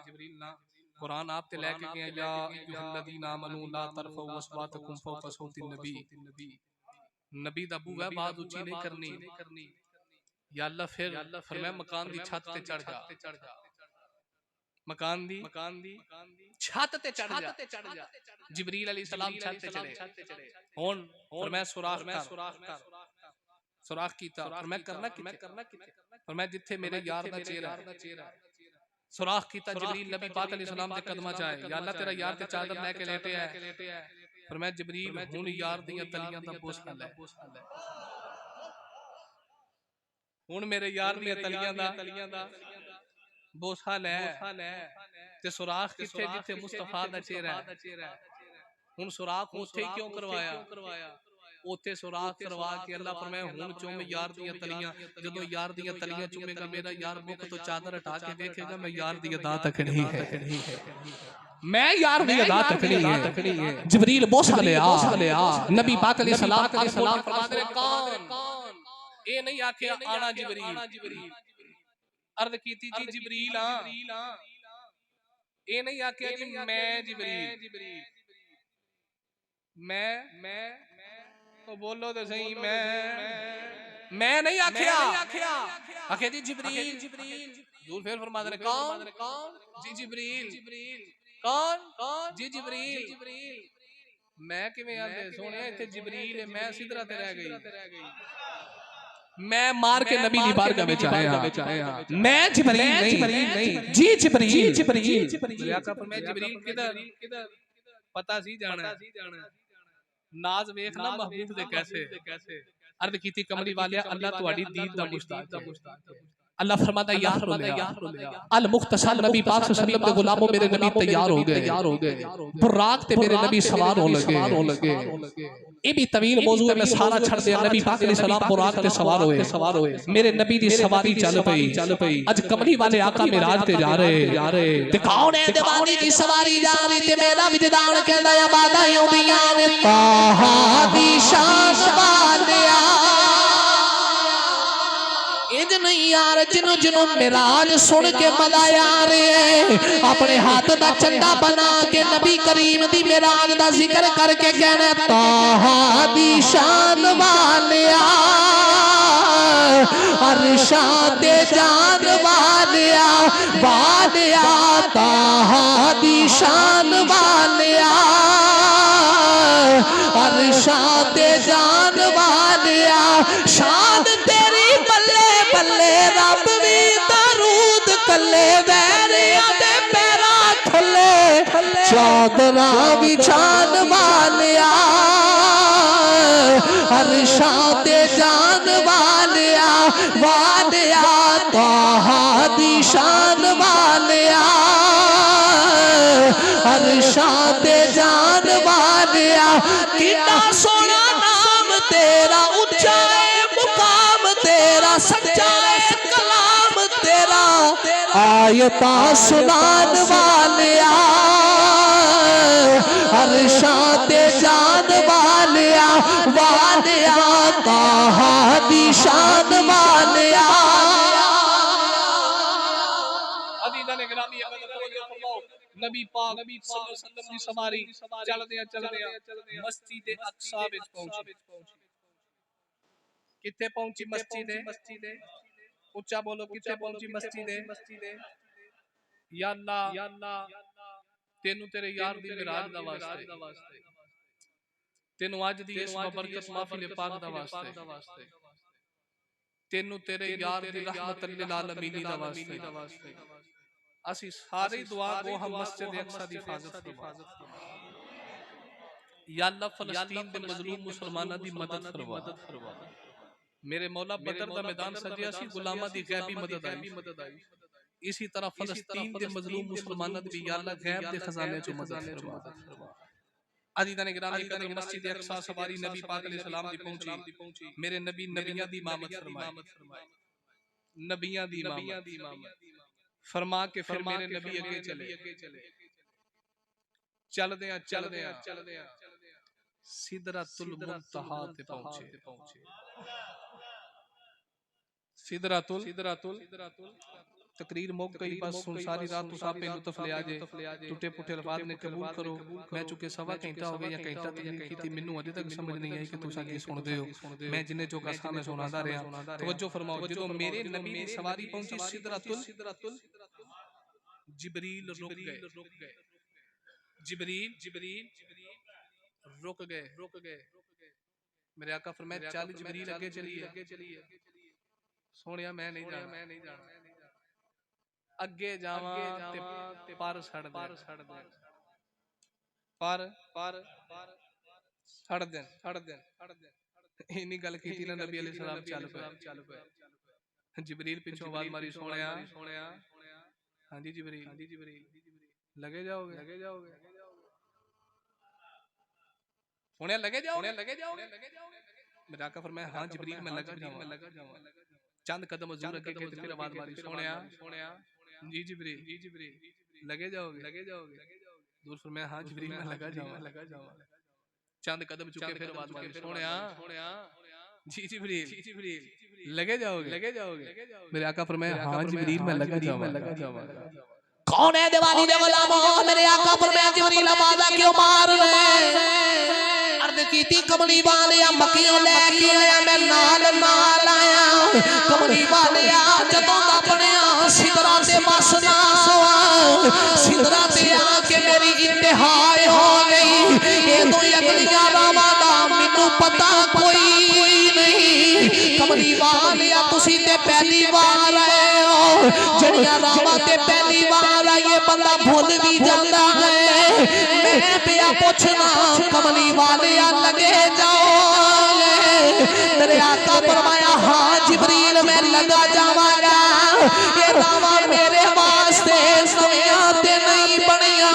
Speaker 1: कुरान आप ते लेके गया या अय्युहल्लज़ीना आमनू ला तरफऊ अस्वातकुम फौका सौतिन नबी दा बूआ बात ऊंची नहीं करनी। या अल्लाह फिर मैं मकान दी छत ते चढ़ जा, मकान दी छत ते चढ़ जा। जिब्रील अलैहि सलाम छत ते चढ़े। हुन मैं सुराख कीता और मैं करना किथे और मैं जिथे मेरे यार दा चेहरा सुराख कीता। जिब्रील नबी पाक अलैहि सलाम दे कदमां च आए, या अल्लाह तेरा यार ते चादर लेके लेटे है। पर मैं जिब्रील हुन यार दियां तलियां दा बोसा ले, हुन मेरे यार दियां तलियां दा बोसा ले ते सुराख किथे जिथे मुस्तफा दा चेहरा है। हुन सुराख उथे क्यों करवाया? उथे सुराख करवा के अल्लाह फरमाया हुन चुम यार दियां तलियां। जदों यार दियां तलियां चुमेगा मेरा यार मुख तो चादर हटा के देखेगा, मैं यार दी अदा तकनी है, मैं यार दी अदा तकनी है। जिब्रील बोसा ले आ, नबी पाक अलैहि सलाम फरमाते हैं कौन? ए नहीं आखे आना जिब्रील, अर्ज कीती जी जिब्रील हां। ए नहीं आखे जी मैं जिब्रील, मैं तो बोलो तो सही, मैं नहीं आखिया आखे जी जिब्रील। दूर फिर फरमाते हैं कौन? जी जिब्रील। कौन? जी जिब्रील। मैं किवें आंदे सोने इथे जिब्रील है, मैं सिदरा ते रह गई। मैं मार के नबी दी बारगाह में आया, मैं जिब्रील नहीं जी जिब्रील। आका पर मैं जिब्रील किधर पता सी जाना नाज वेख ना महबूब दे कैसे। अर्ज कीती कमली वालिया अल्लाह तुहाडी दीद दा मुश्ताक है।
Speaker 2: अल्लाह फरमाता है यार अल मुख्तसर नबी पाक सल्लल्लाहु अलैहि वसल्लम के गुलामों मेरे नबी तैयार हो गए बुर्राक ते मेरे नबी सवार हो लगे ये भी तवील मौजू है मैं सारा छड़ दिया नबी पाक अलैहि सलाम बुर्राक ते सवार होए मेरे नबी दी सवारी चल पई आज कमली वाले आका मिराज ते जा रहे ते कौन है दीवानी की सवारी जा रही ते मेरा विजदान कहदा है बाधाएं औंदियां ने ताहा दी शान वालिया नहीं यार जिन्हों जिन्हों मिराज सुन के मजा यार अपने हाथ का चंदा बना के नबी करीम दी मिराज का जिक्र करके कहना ताहा दी शान वालिया अरशाद जान वालिया वालिया ताहा दी शान वालिया अरशाद जान वालिया शान तेरी बल्ले रब भी दरूद कले वैरिया दे पैरा थले चादरा बिछान वालिया अरशाद जान वालिया वालिया ताहा दी शान वालिया अरशाद जान वालिया कितना सोना नाम तेरा ऊंचा मुकाम तेरा सच्चा कलाम तेरा आयता सुनान वालिया अरशाद जान वालिया वालिया ताहा दी शान वालिया
Speaker 1: नबी पाक सल्लल्लाहु अलैहि वसल्लम दी सवारी चलदे मस्जिद अक्सा विच पहुंची किथे पहुंची मस्जिद ऊंचा बोलो किथे पहुंची मस्जिद या अल्लाह तेनू तेरे यार दी मिराज दा वास्ते तेनू आज दी इस बरकत महफिल पाक दा वास्ते तेनू तेरे यार दी रहमत लिल आलमीन दा वास्ते असी सारी दुआ गो हम मस्जिद अक्सा दी हिफाजत फरमा या अल्लाह फलस्तीन दे मजलूम मुसलमानां दी मदद फरमा मेरे मौला बदर दा मैदान सजिया सी गुलामां दी गैबी मदद आई इसी तरह फलस्तीन दे मजलूम मुसलमानां दी या अल्लाह गैब दे खजाने चो मदद फरमा अजीज़ान गिरामी कदर मस्जिद अक्सा सवारी नबी पाक अलैहि सलाम दी पहुंची मेरे नबी नबियां दी इमामत फरमाए नबियां दी इमामत फरमा के फिर मेरे नबी अगे चलदे सिदरतुल मुंतहा ते पहुंचे सिदरतुल तकरीर मुक गई बस सारी रात तुसा पे लुत्फ ले आजे टूटे पुठे अल्फाज ने कबूल करो मैं चुके सवा घंटा हो गया या घंटा तकरीर कीती मेनू अजे तक समझ नहीं आई कि तुसा की सुनदे हो मैं जिन्ने जो कसा मैं सुनादा रहा तवज्जो फरमाओ जदों मेरे नबी दी सवारी पहुंची सिदरतुल जिब्रील रुक गए जिब्रील रुक गए मेरे आका फरमाया चल जिब्रील आगे चलिए सोनिया मैं नहीं जाना अगे जावां ते पर छड़ दे इन्नी गल कीती ना नबी अलैहि सलाम चल पे जिब्रील पिछों आवाज मारी सोनिया हां जी जिब्रील लगे जाओगे सोनिया लगे जाओगे मेरा आका फरमाया हां जिब्रील मैं लगा जाऊंगा चंद कदम हजूर अगे के फिर आवाज मारी सोनिया जी जिब्रील लगे जाओगे दूर फरमाया हां जिब्रील मैं लगा जाऊंगा चंद कदम चुके फिर आवाज मारी सोनिया जी जिब्रील लगे जाओगे मेरे आका फरमाया हां जिब्रील मैं लगा जाऊंगा
Speaker 2: कौन है दीवानी दे गुलामों मेरे आका फरमाया जिब्रील आवाज क्यों मार रहे अर्द कीती कमली वालिया मक्कियों लेके आया मैं नाल आया कमली वालिया जदों दा बनया सिदरा ते मसना सिदरा ते आके मेरी इंतहाई हो गई ये तो अगलियां रावां दा मैनू पता कोई नहीं कमली वालिया तुसी ते पहली बार आए हो जड़ियां रावां ते पहली बार आए बंदा भूल भी जाता है मैं पिया पूछना कमली वालिया लगे जाओ तेरे आका फरमाया हां जिब्रील मैं लगा जावांगा ये नावा मेरे वास्ते नविया ते नहीं बनिया,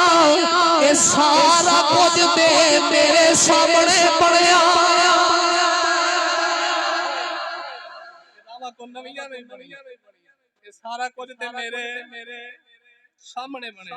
Speaker 2: ये सारा कुछ ते मेरे सामने बनया।
Speaker 1: को नविया नहीं बनिया, ये सारा कुछ ते मेरे सामने बने।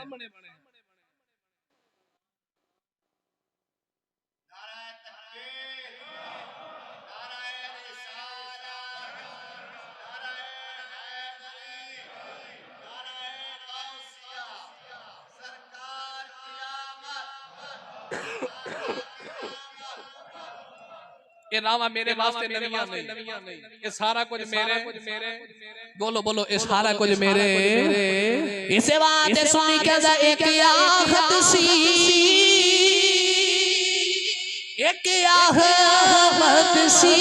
Speaker 1: ये नामा मेरे वास्ते नविया नहीं, ये सारा कुछ मेरे। बोलो बोलो, ये सारा कुछ मेरे।
Speaker 2: इसे बात सुनी कदा एक आखत सी, एक आहमद सी,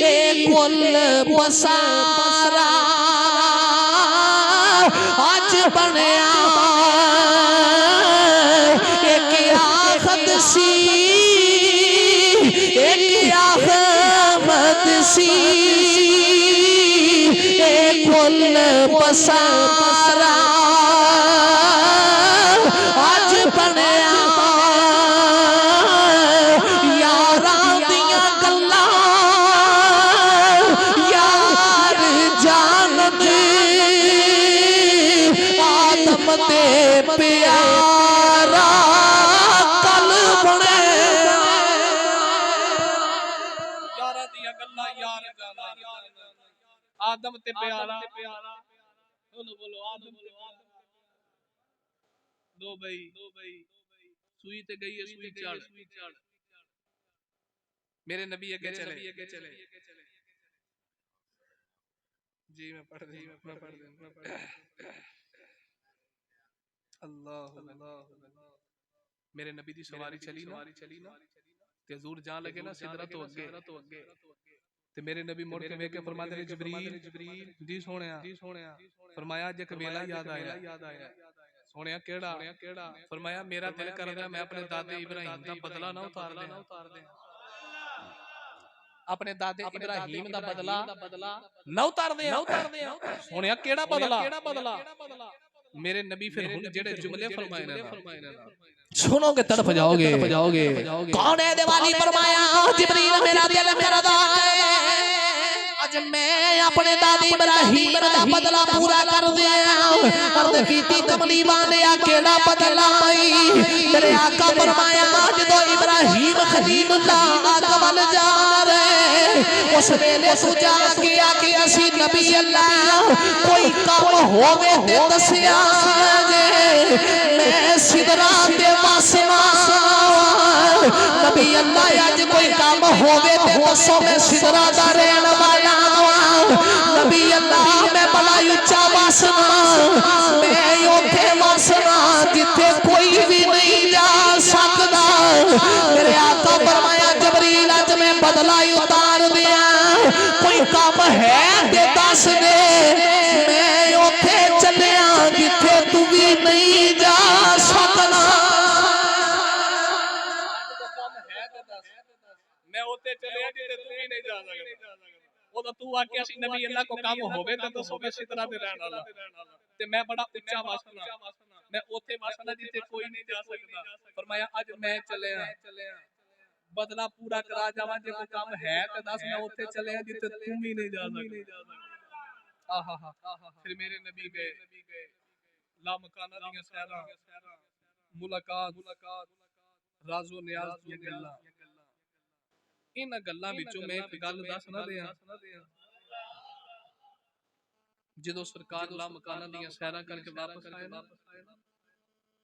Speaker 2: एक कुल पसारा आज बनया। एक आखत सी, एक आहमद सी, एक कुल पसारा आज बनया। यारा दिया गल्ला यार जान दे, आदम ते प्यारा कल बने।
Speaker 1: यारा दिया गल्ला यार जाना, आदम ते प्यारा। बोलो बोलो, आदम दो भाई सुई ते गई है, सुई चढ़। मेरे नबी आगे चले जी। मैं पढ़ दूं। अल्लाह। मेरे नबी दी सवारी चली ना, ते हजूर जान लगे ना सिदरा तो अगे, ते मेरे नबी मुड़ के वेख के फरमाते ने जिब्रील जी सोहणिया, फरमाया अज एक वेला याद आया। सोहणिया केड़ा? फरमाया मेरा दिल करदा मैं अपने दादे इब्राहिम दा बदला ना उतार दे, अपने दादे इब्राहिम दा बदला ना उतार दे। सोहणिया केड़ा बदला? मेरे नबी फिर हुन जेड़े जुमले फरमाए ना,
Speaker 2: सुनोगे तड़प जाओगे। कौन है दीवानी फरमाया जिब्रील मेरा दिल करदा है अज मैं अपने दादी इब्राहिम दा बदला पूरा कर दिया। अर्द कीती कमली वालिया केड़ा बदला आई? मेरे आका फरमाया जदों इब्राहिम खलीलुल्लाह अकबल जा रहे उस वेले तू जाके आके असी नबी अल्लाह कोई काम होवे ते दसिया जे मैं सिदरा ते वासना। नबी अल्लाह अज कोई काम होवे ते दसो मैं सिदरा दा रहन वाला। नबी अल्लाह मैं बड़ा ऊंचा वासना, मैं उथे वासना जिथे कोई भी नहीं जा सकदा। मेरे आका फरमाया जबरील अज मैं बदला उतार दिया, कोई काम है ते दस दे मैं उथे चलिया जिथे तू भी नहीं जा सकदा।
Speaker 1: मैं उते चले जिथे तू भी नहीं जा सकदा। वो तो तू आके असी नबी अल्लाह को काम होवे ते दसो मैं सिदरा ते रहन वाला, ते मैं बड़ा ऊंचा वासना, मैं उथे वासना जिथे कोई नहीं जा सकदा। फरमाया अज मैं चलिया बदला पूरा करा जावां, जे कोई काम है ते दस मैं उथे चलिया जिथे तू भी नहीं जा सकदा। आहा फिर मेरे नबी गए लामकाना दियां सैरां, मुलाकात राज़ो नियाज़ दियां गल्लां। इन गल्लां विचों मैं एक गल दस ना दियां, जदों सरकार लामकाना दियां सैरां करके वापस आए ना,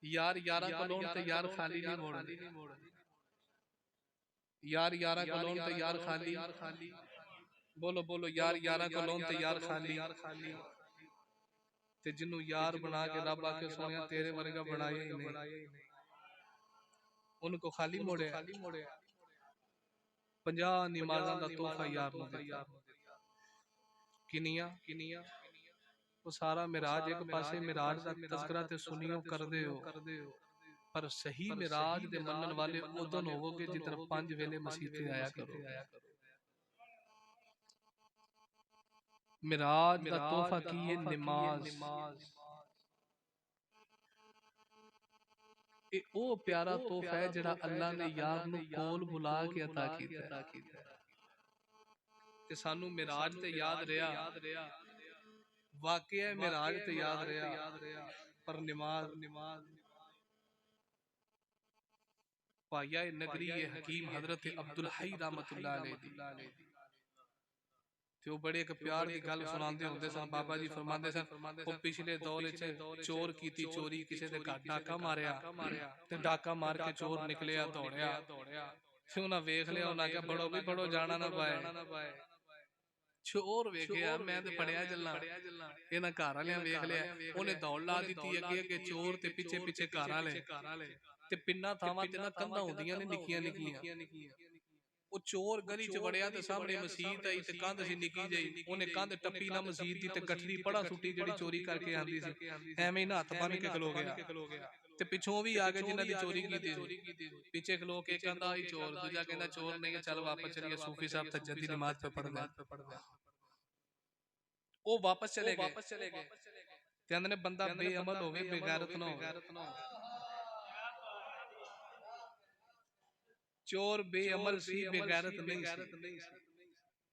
Speaker 1: यार यारा कोलों ते यार खाली नहीं मोड़, यार यारा कोलों ते यार खाली। बोलो बोलो, यार यारा कोलों ते यार खाली। ते जिन्नू यार बना के रब आके सोनिया तेरे वर्गा बनाया ही नहीं, उनको खाली मोड़े। 50 नमाज़ां दा तोहफा यार नूं दिता, किनिया वो सारा मिराज एक पासे मिराज दा तज़किरा ते सुनियो कर दे हो, पर सही मिराज दे मनन वाले उदों होवोगे जिधर 5 वेले मसीते आया करो। मिराज दा तोहफा की है नमाज। ये ओ प्यारा तोहफा है जिहड़ा अल्लाह ने यार नू कोल बुला के अता कीता ते सानू मिराज ते याद रहा, वाकया मिराज ते याद रहा, पर नमाज पाया नगरी हकीम हजरत अब्दुल हई रहमतुल्लाह अलैह ते वो बड़े एक प्यार की गल सुनाते होंदे सन। बाबा जी फरमाते सन वो पिछले दौर च चोर कीती चोरी, किसी दे घर डाका मारिया ते डाका मार के चोर निकलिया दौड़िया ते उन्हें वेख लिया, उन्हें आख्या बड़ो भी बड़ो जाना ना पाए। चोर वेखिया मैं ते पड़िया चलना, इन्हां घर वालियां वेख लिया, उन्हें दौड़ ला दी अगे अगे चोर ते पिछे पिछे घर वाले ते पिंडां थावां ते ना कंधां होंदियां ने निक्कियां निक्कियां। वो चोर गली च वड़िया ते सामने मसीत आई ते कंध सी निकी जई, उन्हें कंध टप्पी ना मसीत दी ते गठरी पड़ा सुटी जेड़ी चोरी करके आंदी सी, एवें ही हथ बन के खलो गया ते पिछों भी आ गए जिन्हां दी चोरी कीती, पीछे खलो के कहंदा आई चोर, दूजा कहंदा चोर नहीं चल वापस चलिए, सूफी साहब तहज्जुद दी नमाज पे पढ़ गए। वो वापस चले गए ते अंदर ने बंदा बेअमल होवे बेगैरत ना होवे। चोर बेअमल सी बेगैरत नहीं सी।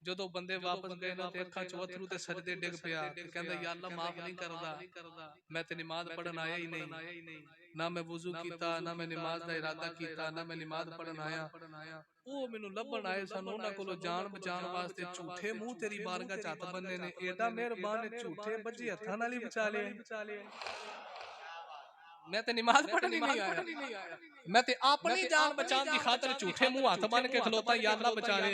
Speaker 1: जदों बंदे वापस गए ना ते अखां चों अथरू ते सजदे डिग पिया ते कहंदा या अल्लाह माफ नहीं करदा, मैं ते नमाज पढ़न आया ही नहीं, ना मैं वुजू कीता, ना मैं नमाज दा इरादा कीता, ना मैं नमाज पढ़न आया। ओ मैनू लभण आए सन, उन्हां कोलों जान बचाण वास्ते झूठे मुंह तेरी बारगाह च हथ बन्ने ने, एडा मेहरबान है झूठे बज्जे हत्थां नाल ही बचा लिया। मैं ते नमाज पढ़न ही नहीं आया, मैं ते अपनी जान बचाने की खातिर झूठे मुंह हाथ बन के खलोता, या अल्लाह बचा ले।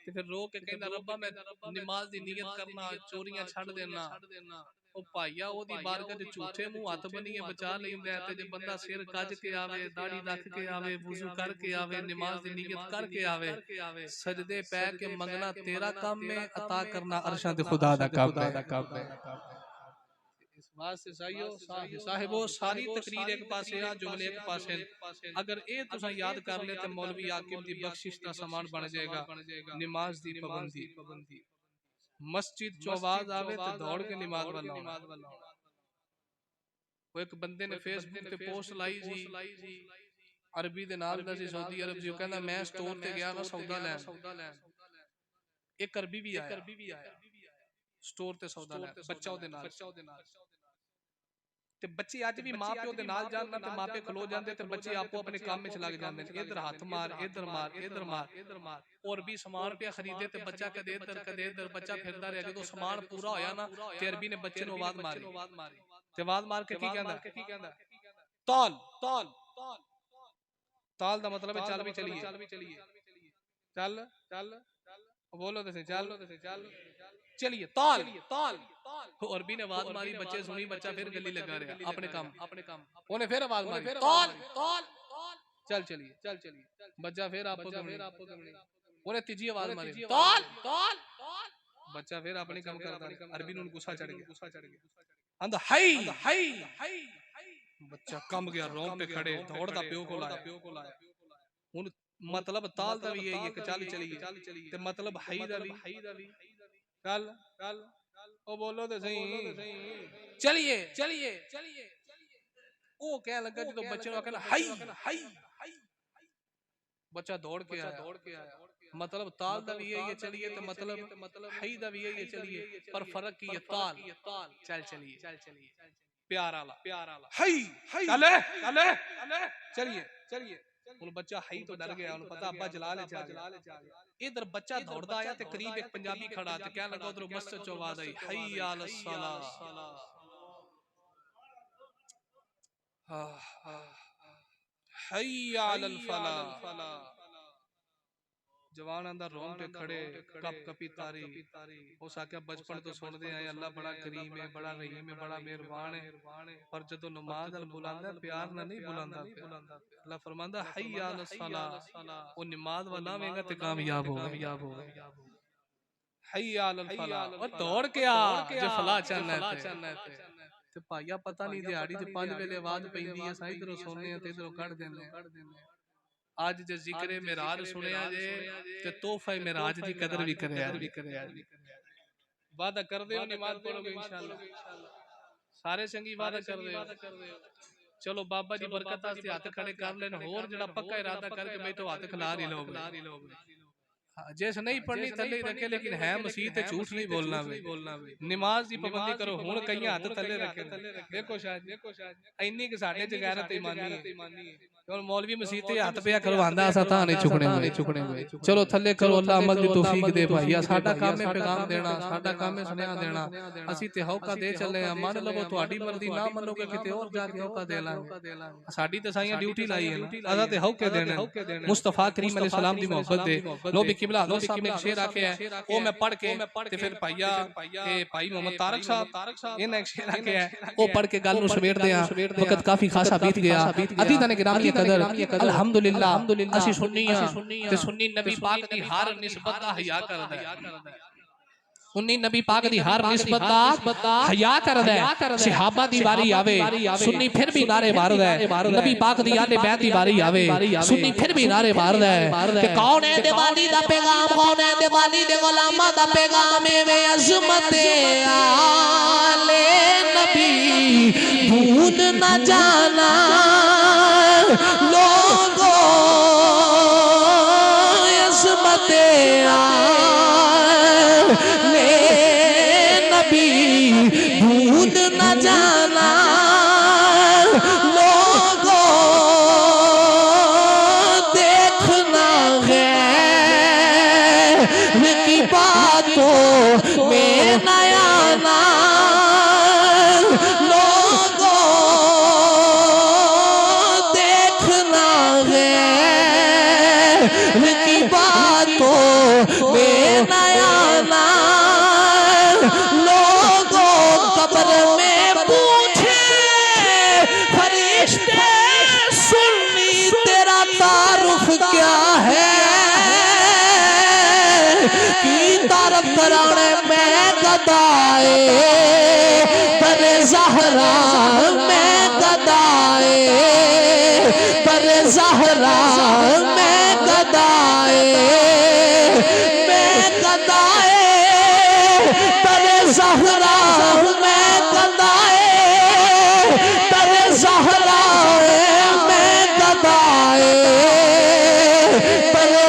Speaker 1: ते फिर रो के कहंदा रब्बा मैं नमाज दी नियत करना, चोरियां छड़ देना। ओ भाईया ओदी बारगाह च झूठे मुंह हाथ बनिए बचा लैंदा है, ते जे बंदा सिर कज के आवे, दाढ़ी रख के आवे, वुजू करके आवे, नमाज दी नियत करके आवे, सजदे पै के मंगना तेरा काम है, अता करना अरशां दे खुदा दा काम है। इस वास्ते साहिबो सारी तकरीर एक पासे आ, जुमले एक पासे। अगर ए तुसा याद कर ले ते मौलवी आकिब दी बख्शिश दा सामान बन जाएगा। नमाज दी पाबंदी, मस्जिद चो आवाज आवे ते दौड़ के नमाज वाला होना। वो एक बंदे ने फेसबुक ते पोस्ट लाई सी, अरबी दे नाल दा सी, सऊदी अरब सी, कहंदा मैं स्टोर ते गया ना सौदा लैन, एक अरबी भी आया स्टोर ते सौदा लैन, बच्चा ओदे नाल ते बच्चे अज भी मां प्यो दे नाल जान ना ते मापे खलो जांदे ते बच्चे आपो अपने काम विच लग जांदे ने, इधर हाथ मार इधर मार और भी सामान पे खरीदे ते बच्चा कदे इधर बच्चा फिरदा रह। जदों सामान पूरा होया ना ते अरबी ने बच्चे नूं आवाज मारी ते आवाज मार के की कहंदा ताल ताल दा मतलब है चल भी चलिए, चल बोलो तो सही, चल चलिए ताल। अरबी ने आवाज मारी, बच्चे सुनी, बच्चा फिर गली लगा रहा अपने काम। उन्हें फिर आवाज मारी ताल चल चलिए, बच्चा फिर आपको उन्हें तीजी आवाज मारी ताल, बच्चा फिर अपनी काम करता। अरबी ने गुस्सा चढ़ गया, आंदा हाय, बच्चा कम गया, रोम पे खड़े दौड़दा प्यो को लाया। हुन मतलब ताल दा भी यही है कि चल चलिए ते मतलब हाई दा भी चल ओ बोलो तो सही चलिए। ओ कह लगा जो बच्चे ने कहना हाई, बच्चा दौड़ के आया। मतलब ताल दा भी यही है चलिए ते मतलब हाई दा भी यही है चलिए, पर फर्क की है ताल चल चलिए प्यार वाला हाई चलिए। उन बच्चा हाई तो डर गया, उन्हें पता अब्बा जलाल है। इधर बच्चा दौड़दा आया ते करीब एक पंजाबी खड़ा ते कहने लगा उधरों मस्जिद चो आवाज आई हई अल सलाह, हई अल फलाह। जवान अंदर रोंगटे खड़े, कप कपी तारी। हो सके बचपन तो सुनते आए अल्लाह बड़ा करीम है, बड़ा रहीम है, बड़ा मेहरबान है, पर जदों नमाज अल बुलांदा प्यार ना नहीं बुलांदा। अल्लाह फरमांदा हई अल सलाह, ओ नमाज वाला वेगा ते कामयाब होगा। हई अल फलाह, ओ दौड़ के आ जे फलाह चाहना है ते भाईया पता नहीं दिहाड़ी च 5 वेले आवाज पैंदी है, असां इधरों सुनने ते इधरों कढ देने। आज जे जिक्र मेराज सुनिया जे ते तोहफा मेराज दी कदर भी करे। वादा कर दे हो नमाज पढ़ोगे इंशाल्लाह सारे संगी वादा कर दे हो चलो बाबा जी बरकत से हाथ खड़े कर लेन होर जड़ा पक्का इरादा करके मैं तो हाथ खिला रही लोग जैसे नहीं पढ़नी थले रखे लेकिन है मसीह झूठ नहीं बोलना नमाज की पाबंदी करो हुण कई हाथ थले रखे देखो शायद इन्नी के साडे च गैरत ईमानी है और मौलवी मसीह ते हाथ पिया करवांदा असा तां नहीं चुकने हुए चलो थले करो अल्लाह अमल दी तौफीक दे भाई साडा काम है पैगाम देना साडा काम है सुनेहा देना ਅਸੀਂ ਤੇ ਹੌਕਾ ਦੇ ਚੱਲੇ ਆ ਮੰਨ ਲਵੋ ਤੁਹਾਡੀ ਮਰਜ਼ੀ ਨਾ ਮੰਨੋਗੇ ਕਿਤੇ ਹੋਰ ਜਾ ਕੇ ਹੌਕਾ ਦੇ ਲਾਂਗੇ ਸਾਡੀ ਤੇ ਸਾਈਆਂ ਡਿਊਟੀ ਲਾਈ ਹੈ ਨਾ ਅਸਾਂ ਤੇ ਹੌਕੇ ਦੇਣੇ ਮੁਸਤਫਾ ਕਰੀਮ ਅਲੈहि ਸਲਾਮ ਦੀ ਮੁਹੱਬਤ ਦੇ ਲੋ ਵੀ ਕਿਬਲਾ ਲੋ ਸਾਹਿਬ ਨੇ ਇੱਕ ਸ਼ੇਰ ਆਖਿਆ ਹੈ ਉਹ ਮੈਂ ਪੜ੍ਹ ਕੇ ਤੇ ਫਿਰ ਭਾਈਆ ਇਹ ਭਾਈ ਮੁਹੰਮਦ ਤਾਰਕ ਸਾਹਿਬ ਇਹਨਾਂ ਇੱਕ ਸ਼ੇਰ ਆਖਿਆ ਹੈ ਉਹ ਪੜ੍ਹ ਕੇ ਗੱਲ ਨੂੰ ਸਮੇਟਦੇ ਆ ਵਕਤ ਕਾਫੀ ਖਾਸਾ ਬੀਤ ਗਿਆ ਅਦੀਦਾਂ ਨੇ ਗਿਰਾਮੀ ਕਦਰ ਅਲਹਮਦੁਲਿल्लाह ਅਸੀਂ ਸੁन्नी ਆ ਤੇ ਸੁन्नी ਨਬੀ ਪਾਕ ਦੀ ਹਰ ਨਿਸਬਤ ਦਾ ਹਿਆ ਕਰਦਾ ਹੈ सुन्नी नबी पाक दी हर निस्बत दा हया करदा है सहाबा दी वारी आवे सुन्नी फिर भी नारे मारदा है नबी पाक दी आले बैत दी वारी आवे सुन्नी फिर भी नारे मारदा है कि कौन है दीवानी दा पैगाम कौन है दीवानी दे गुलामा दा पैगाम वे अजमत आले नबी भूल न जाना लोगो अजमत भूल न जाना लोगों देखना गैर की बातों में न आना लोगों देखना गैर की बातों में न आना क्या है की तारफ कराने में गदाए पर ज़हरा में गदाए पर ज़हरा में गदाए पर ज़हरा में गदाए पर ज़हरा में गदाए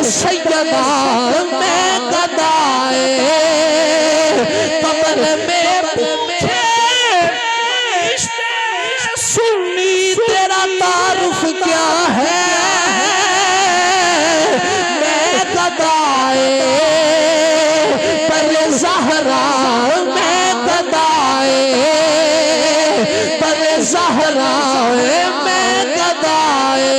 Speaker 1: सैयदा में गदाए कब्र में पूछे सुन्नी तेरा तारुफ क्या है मैं गदाए पर ज़हरा में गदाए पर ज़हरा में गदाए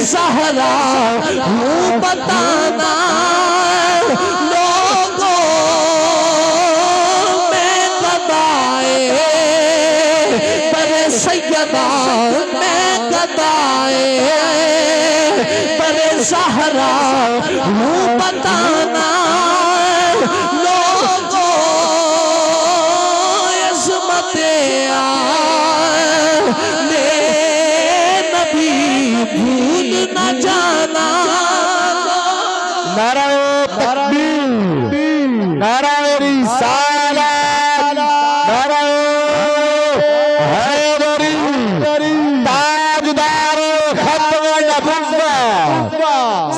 Speaker 1: ज़हरा हूँ बताना लोगों में गदाए पर सैयदा में गदाए पर ज़हरा हूँ बताना लोगों इस्मत आले नबी भूल न जाना
Speaker 3: नारा तकबीर नारा रिसालत नारा हैदरी ताजदार खत्म नबुव्वत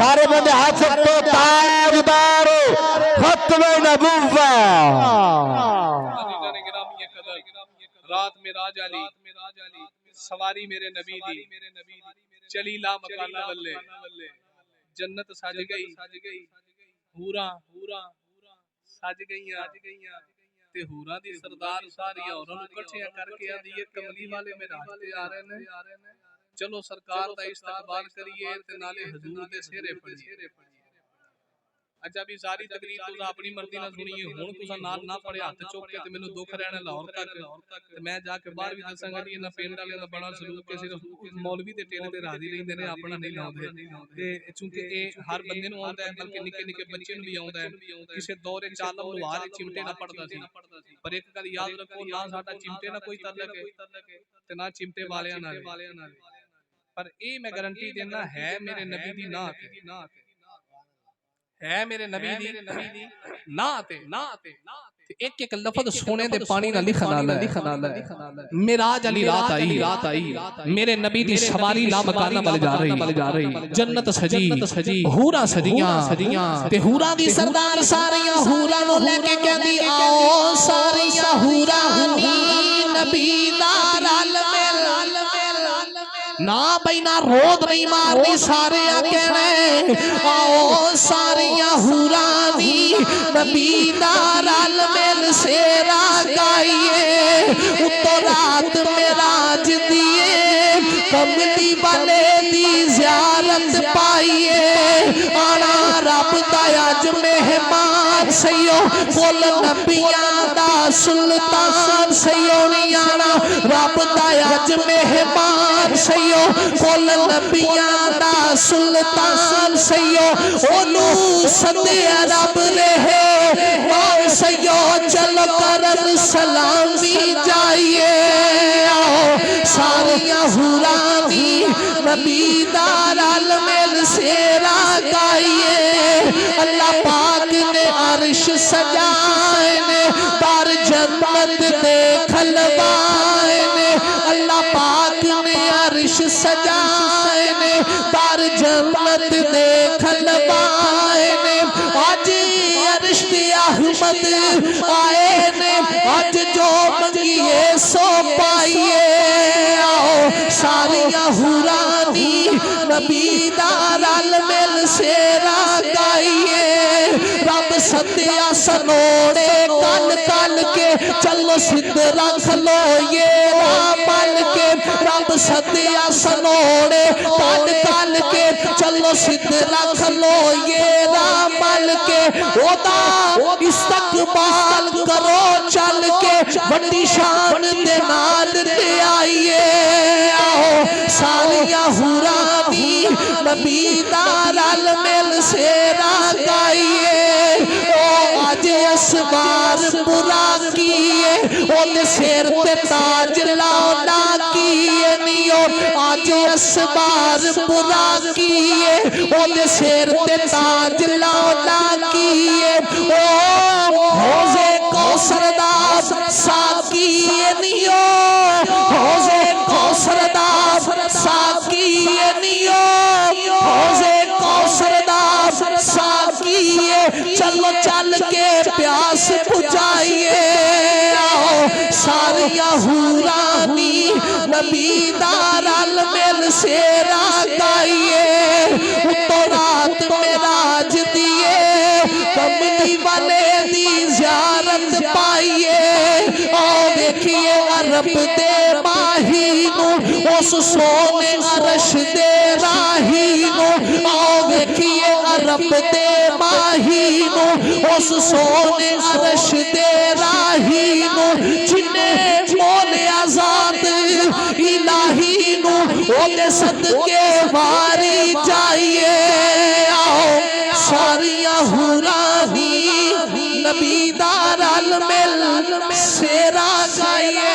Speaker 3: सारे बंदे हाथ सकते ताजदार खत्म नबुव्वत
Speaker 1: रात में राज अली सवारी मेरे नबी दी चली ला मकाना वल्ले जन्नत सज गई हूरा सज गईयां ते हूरा दी सरदार सारी औरां नूं इकट्ठियां करके आंदी है कमली वाले मेरे रास्ते आ रहे ने चलो सरकार दा इस्तकबाल करिए ते नाले हुजूर दे सेहरे पढ़िए अच्छा भी सारी तकरीर तुसा अपनी मर्जी नाल सुनी है हुन तुसा नाल ना पड़े हाथ चुक के ते मैनू दुख रहना लाहौर तक ते मैं जाके बाहर भी दसांगा जी इन्हां पिंड वालियां दा बड़ा सलूक है सिर्फ मौलवी दे टेले ते राजी रहिंदे ने अपना नहीं लाउंदे ते चूंकि ए हर बंदे नू आउंदा है बल्कि निक्के निक्के बच्चे नू भी आउंदा है किसे दौरे चालम लुहार चिमटे ना पड़दा सी पर एक गल याद रखो ना साडा चिमटे ना कोई तलक है ते ना चिमटे वालियां नाल पर ए मैं गारंटी देना है मेरे नबी दी नात है मेरे नबी दी नात एक एक लफ्ज सोने दे पानी नाल लिखना है मिराज वाली रात आई मेरे नबी दी सवारी लामकाना वाले जा रही जन्नत सजी हूरा सजियां ते हूरा दी सरदार सारियां हूरा नु लेके कहंदी आओ सारियां हूरा नी नबी दा रल मिल ना बई ना रोद नहीं मारनी सारे कहने आओ सारियां हूरा नी नबी दा रल मिल सेरा गाइए उतो रात मेराज दिए कमली वाले दी ज़ियारत पाइए आना रब दा अज मेहमान सयो कुल नबियां दा सुल्तान सयो नी आना रब दा अज मेहमान सयो कुल नबियां दा सुल्तान सयो ओनू सदिया रब रहे मान सयो चलो करन सलामी जाइए आओ सारियां हूरा नी नबी दा रल मिल सेरा गाइए अल्लाह पाक ने अर्श सजाए ने पर जन्नत दे खलवाए ने अल्लाह पाक ने अर्श सजाए ने पर जन्नत दे खलवाए ने आज अर्श दे अहमद आए ने आज जो मंगिए सो पाइए आओ सारियां हूरा नी नबी दा रल मिल सेरा गाइए रब सत्या सनोड़े कल कल के चलो सिद्ध रख लो ये मल के रब सत्या सनोड़े कल कल के चलो सिद्ध रख लो ये मल के ओदा इस्तकबाल करो चल के बड़ी शान दे नाल ते आइए आओ सारियां हूरा नी नबी दा रल मिल सेरा गाइए ओ अज असवार बुरा किए ओदे सिर ते ताज लाना किए नियो अज असवार बुरा किए ओदे सिर ते ताज लाना किए ओ होजे कौसर दा साकी नियो होजे कौसर दा साकी नियो होजे कौसर दा साकी चलो चल के प्यास बुझाइए आओ सारियां हूरा नी नबी दा रल मिल सेरा गाइए उतो रात मेराज दिए कमली वाले दी ज़ियारत पाइए आओ देखिए अरब दे माही नू उस सोने अरश दे राही नू आओ देखिए अरब दे माही नू उस सोने अरश दे राही नू जिन्ने मोले आजाद इलाही नू ओदे सदके वारी जाइए आओ सारियां हूरा नी नबी दा रल मिल सेरा गाइए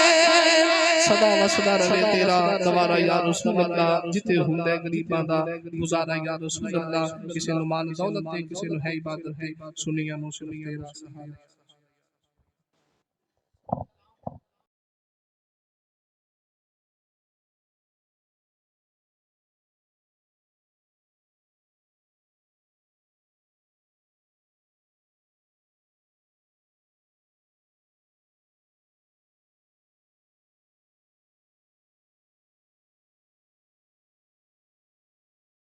Speaker 1: सदा वसदा रहे तेरा दवारा या रसूल अल्लाह जिते हुंदे गरीबां दा गुजारा या रसूल अल्लाह किसे नु मान दौलत ते किसे नु है इबादत ते सुनिया नु सुनिया